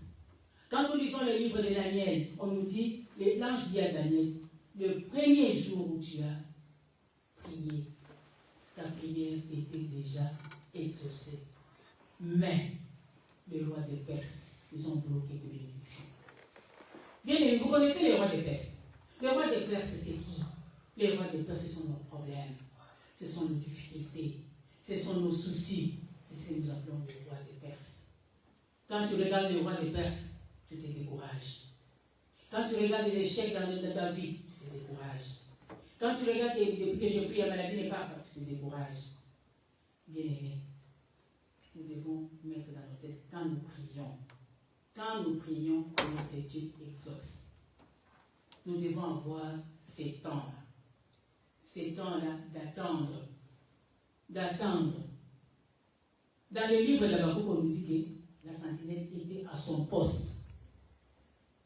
S1: Quand nous lisons le livre de Daniel, on nous dit, l'ange dit à Daniel, le premier jour où tu as prié, ta prière était déjà exaucée. Mais les rois de Perse, ils ont bloqué de bénédiction. Bien aimé, vous connaissez les rois de Perse. Les rois de Perse, c'est qui? Les rois de Perse, ce sont nos problèmes, ce sont nos difficultés, ce sont nos soucis. C'est ce que nous appelons les rois de Perse. Quand tu regardes les rois de Perse, tu te décourages. Quand tu regardes les échecs dans ta vie, tu te décourages. Quand tu regardes depuis que je prie, la maladie n'est pas, tu te décourages. Bien aimé, nous devons mettre dans notre tête, quand nous prions, notre Dieu exauce. Nous devons avoir ces temps-là. Ces temps-là d'attendre. Dans le livre d'Habakkuk, on nous dit que la sentinelle était à son poste.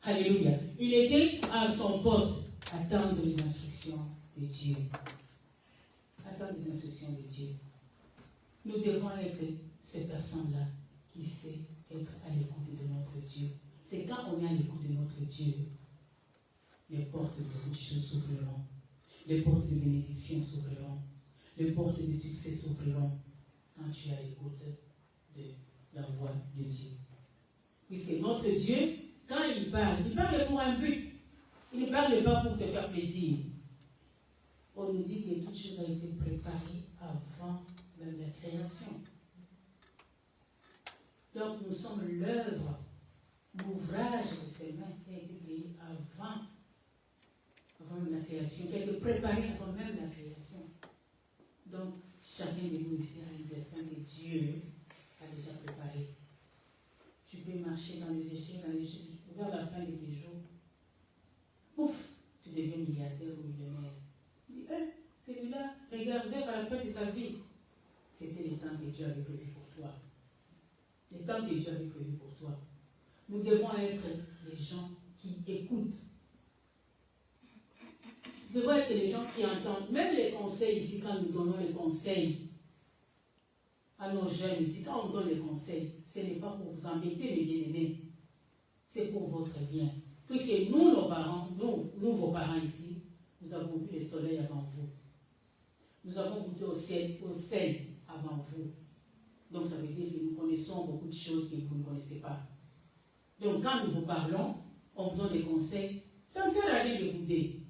S1: Alléluia. Il était à son poste, attendre les instructions de Dieu. Attendre les instructions de Dieu. Nous devons être ces personnes-là qui sait être à l'écoute de notre Dieu. C'est quand on est à l'écoute de notre Dieu, les portes de bouche s'ouvriront, les portes de bénédiction s'ouvriront, les portes de succès s'ouvriront quand tu es à l'écoute de la voix de Dieu. Puisque notre Dieu, quand il parle pour un but. Il ne parle pas pour te faire plaisir. On nous dit que toute chose a été préparée avant même la création. Donc nous sommes l'œuvre, l'ouvrage de ses mains qui a été créé avant même la création, qui a été préparé avant même la création. Donc chacun de nous ici a un destin que Dieu a déjà préparé. Tu peux marcher dans les échecs, vers la fin de tes jours. Ouf, tu deviens milliardaire. la fin de sa vie. C'était les temps que Dieu avait prévu pour toi. Les temps que Dieu avait prévu pour toi. Nous devons être les gens qui écoutent. Nous devons être les gens qui entendent. Même les conseils ici, quand nous donnons les conseils à nos jeunes ici, quand on donne les conseils, ce n'est pas pour vous embêter, mes bien-aimés. C'est pour votre bien. Puisque nous, nos parents, nous, vos parents ici, nous avons vu le soleil avant vous. Nous avons goûté au sel avant vous. Donc ça veut dire que nous connaissons beaucoup de choses que vous ne connaissez pas. Donc quand nous vous parlons, on vous donne des conseils, ça ne sert à rien de bouder.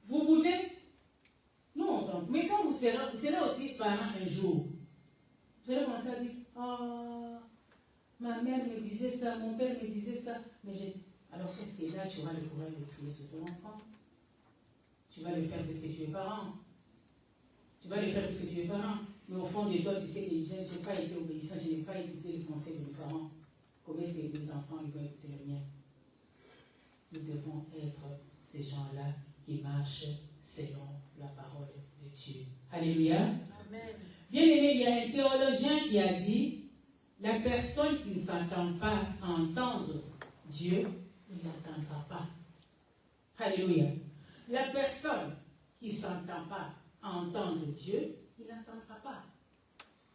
S1: Vous boudez? Non, on s'en fout. Mais quand vous serez aussi parent un jour, vous allez commencer à dire, oh, ma mère me disait ça, mon père me disait ça. Mais alors est-ce que là tu auras le courage de crier sur ton enfant? Tu vas le faire parce que tu es parent. Tu vas le faire parce que tu es parent. Mais au fond de toi, tu sais que je n'ai pas été obéissant, je n'ai pas écouté le conseil de mes parents. Comment est-ce que les enfants ils vont écouter le mien? Nous devons être ces gens-là qui marchent selon la parole de Dieu. Alléluia.
S2: Amen.
S1: Bien aimé, il y a un théologien qui a dit, la personne qui ne s'entend pas à entendre Dieu, il n'attendra pas. Alléluia. La personne qui ne s'entend pas à entendre Dieu, il n'entendra pas.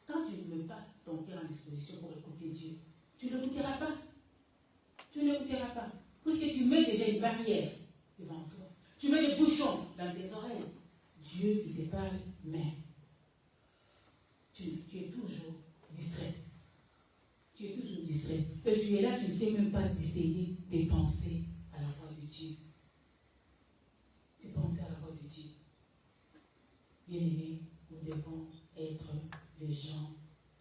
S1: Quand tu ne mets pas ton cœur en disposition pour écouter Dieu, tu n'écouteras pas. Tu n'écouteras pas. Puisque tu mets déjà une barrière devant toi. Tu mets des bouchons dans tes oreilles. Dieu, il te parle, mais tu es toujours distrait. Tu es toujours distrait. Et tu es là, tu ne sais même pas distinguer tes pensées à la voix de Dieu. Tes pensées à la voix de Dieu. Bien-aimés, nous devons être les gens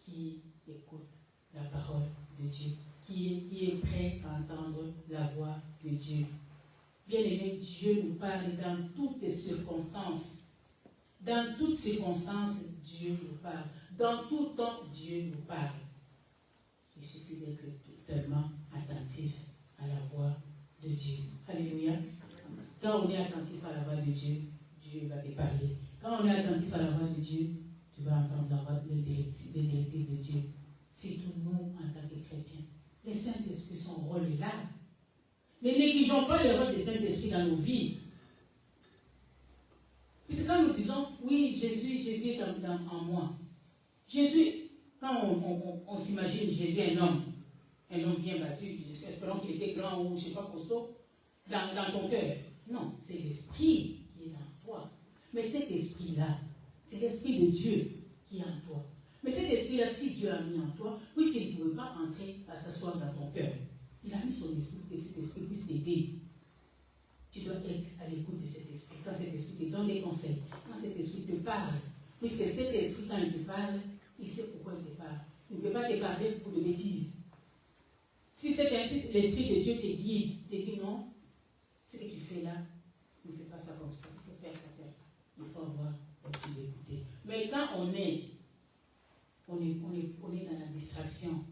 S1: qui écoutent la parole de Dieu, qui est prêt à entendre la voix de Dieu. Bien-aimés, Dieu nous parle dans toutes les circonstances. Dans toutes circonstances, Dieu nous parle. Dans tout temps, Dieu nous parle. Il suffit d'être seulement attentif à la voix de Dieu. Alléluia. Quand on est attentif à la voix de Dieu, Dieu va te parler. Quand on est attentif à la voix de Dieu, tu vas entendre la voix de vérité de Dieu. Surtout nous, en tant que chrétiens. Le Saint-Esprit, son rôle est là. Ne négligeons pas le rôle du Saint-Esprit dans nos vies. Puisque quand nous disons, oui, Jésus est en moi. Jésus, quand on s'imagine Jésus un homme bien battu, espérons qu'il était grand ou je ne sais pas, costaud, dans ton cœur. Non, c'est l'Esprit qui est en toi. Mais cet esprit-là, c'est l'Esprit de Dieu qui est en toi. Mais cet esprit-là, si Dieu l'a mis en toi, puisqu'il ne pouvait pas entrer à s'asseoir dans ton cœur, il a mis son esprit pour que cet esprit puisse t'aider. Tu dois être à l'écoute de cet esprit. Quand cet esprit te donne des conseils, quand cet esprit te parle, puisque cet esprit, quand il te parle, il sait pourquoi il te parle. Il ne peut pas te parler pour de bêtises. Si l'esprit de Dieu te guide, te dit non, ce que tu fais là, ne fais pas ça comme ça, il faut faire ça, faire ça. Il faut avoir l'habitude d'écouter. Mais quand on est dans la distraction,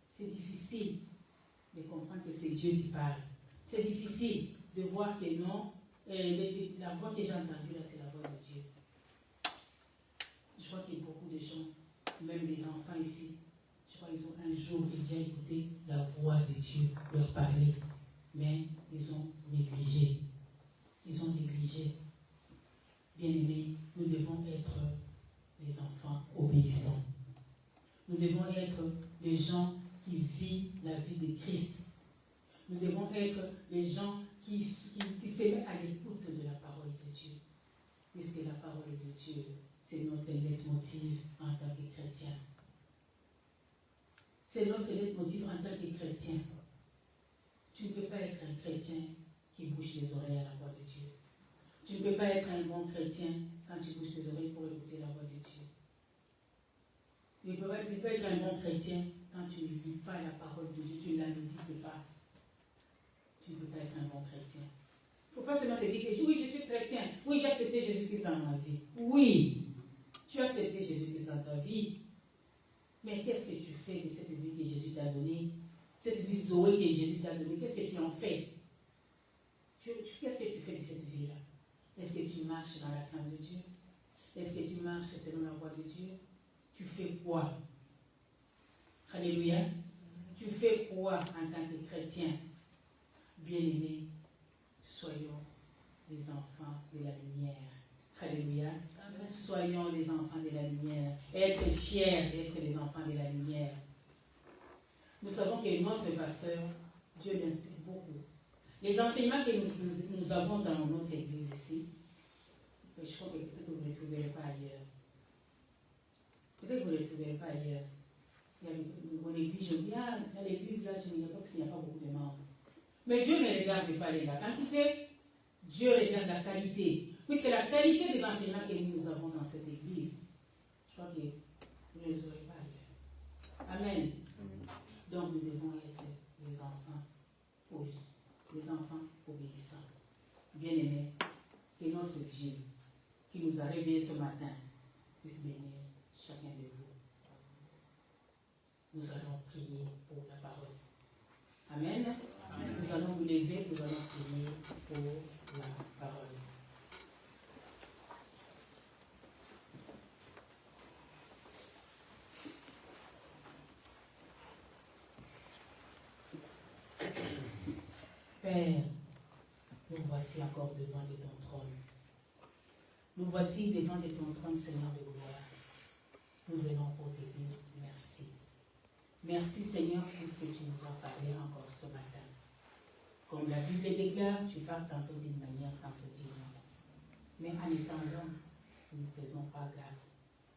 S1: c'est difficile de comprendre que c'est Dieu qui parle. C'est difficile de voir que non, la voix que j'ai entendue là, c'est la voix de Dieu. Je crois qu'il y a beaucoup de gens, même les enfants ici, je crois qu'ils ont un jour déjà écouté la voix de Dieu leur parler, mais ils ont négligé. Ils ont négligé. Bien-aimés, nous devons être les enfants obéissants. Nous devons être les gens qui vivent la vie de Christ. Nous devons être les gens qui se mettent à l'écoute de la parole de Dieu. Puisque la parole de Dieu, c'est notre leitmotiv en tant que chrétien. C'est notre leitmotiv en tant que chrétien. Tu ne peux pas être un chrétien qui bouge les oreilles à la voix de Dieu. Tu ne peux pas être un bon chrétien quand tu bouges tes oreilles pour écouter la voix de Dieu. Tu ne peux pas être un bon chrétien quand tu ne vis pas la parole de Dieu, tu ne la médites pas. Tu ne peux pas être un bon chrétien. Il ne faut pas seulement se dire que oui, je suis chrétien. Oui, j'ai accepté Jésus-Christ dans ma vie. Oui, tu as accepté Jésus-Christ dans ta vie. Mais qu'est-ce que tu fais de cette vie que Jésus t'a donnée? Cette vie Zoé que Jésus t'a donnée, qu'est-ce que tu en fais? Qu'est-ce que tu fais de cette vie-là? Est-ce que tu marches dans la crainte de Dieu? Est-ce que tu marches selon la voie de Dieu? Tu fais quoi? Alléluia. Tu fais quoi en tant que chrétien? Bien-aimés, soyons les enfants de la lumière. Alléluia. Amen. Soyons les enfants de la lumière. Être fiers d'être les enfants de la lumière. Nous savons que notre pasteur, Dieu l'inspire beaucoup. Les enseignements que nous avons dans notre église ici, je crois que peut-être vous ne les trouverez pas ailleurs. Peut-être vous ne les trouverez pas ailleurs. Il y a mon église, je dis, dans l'église là, je ne sais pas qu'il n'y a pas beaucoup de membres. Mais Dieu ne regarde pas la quantité, Dieu regarde la qualité. Puisque la qualité des enseignements que nous avons dans cette église, je crois que vous ne les aurez pas ailleurs. Amen. Donc nous devons être les enfants obéissants. Bien-aimés, que notre Dieu, qui nous a réveillés ce matin, puisse bénir chacun de vous. Nous allons prier pour la parole. Amen. Amen. Nous allons nous lever, nous allons prier pour la parole. Père, nous voici encore devant de ton trône. Nous voici devant de ton trône, Seigneur de gloire. Nous venons pour te dire merci. Merci, Seigneur, pour ce que tu nous as parlé encore ce matin. Comme la Bible déclare, tu parles tantôt d'une manière, tantôt d'une autre. Mais en étant l'homme, nous ne faisons pas garde.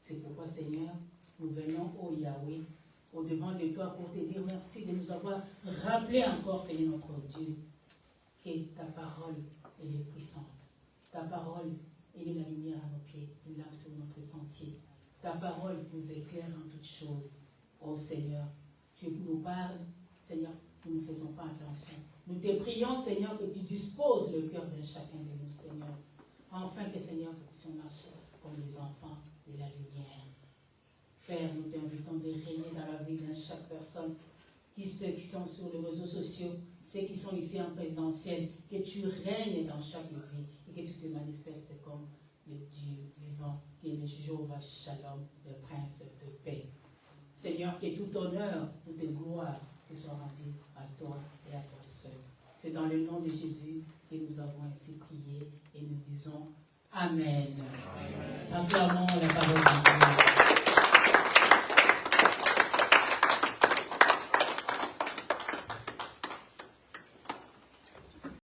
S1: C'est pourquoi, Seigneur, nous venons au Yahweh, au-devant de toi, pour te dire merci de nous avoir rappelé encore, Seigneur notre Dieu, que ta parole, elle est puissante. Ta parole, elle est la lumière à nos pieds, une lampe sur notre sentier. Ta parole nous éclaire en toutes choses. Oh Seigneur, tu nous parles, Seigneur, nous ne faisons pas attention. Nous te prions, Seigneur, que tu disposes le cœur de chacun de nous, Seigneur. Enfin que, Seigneur, nous puissions marcher comme les enfants de la lumière. Père, nous t'invitons de régner dans la vie de chaque personne, ceux qui sont sur les réseaux sociaux, ceux qui sont ici en présentiel, que tu règnes dans chaque vie et que tu te manifestes comme le Dieu vivant, qui est le Jéhovah Shalom, le Prince de paix. Seigneur, que tout honneur, toute gloire te soit rendu à toi et à toi seul. C'est dans le nom de Jésus que nous avons ainsi prié et nous disons Amen. Acclamons la parole de Dieu.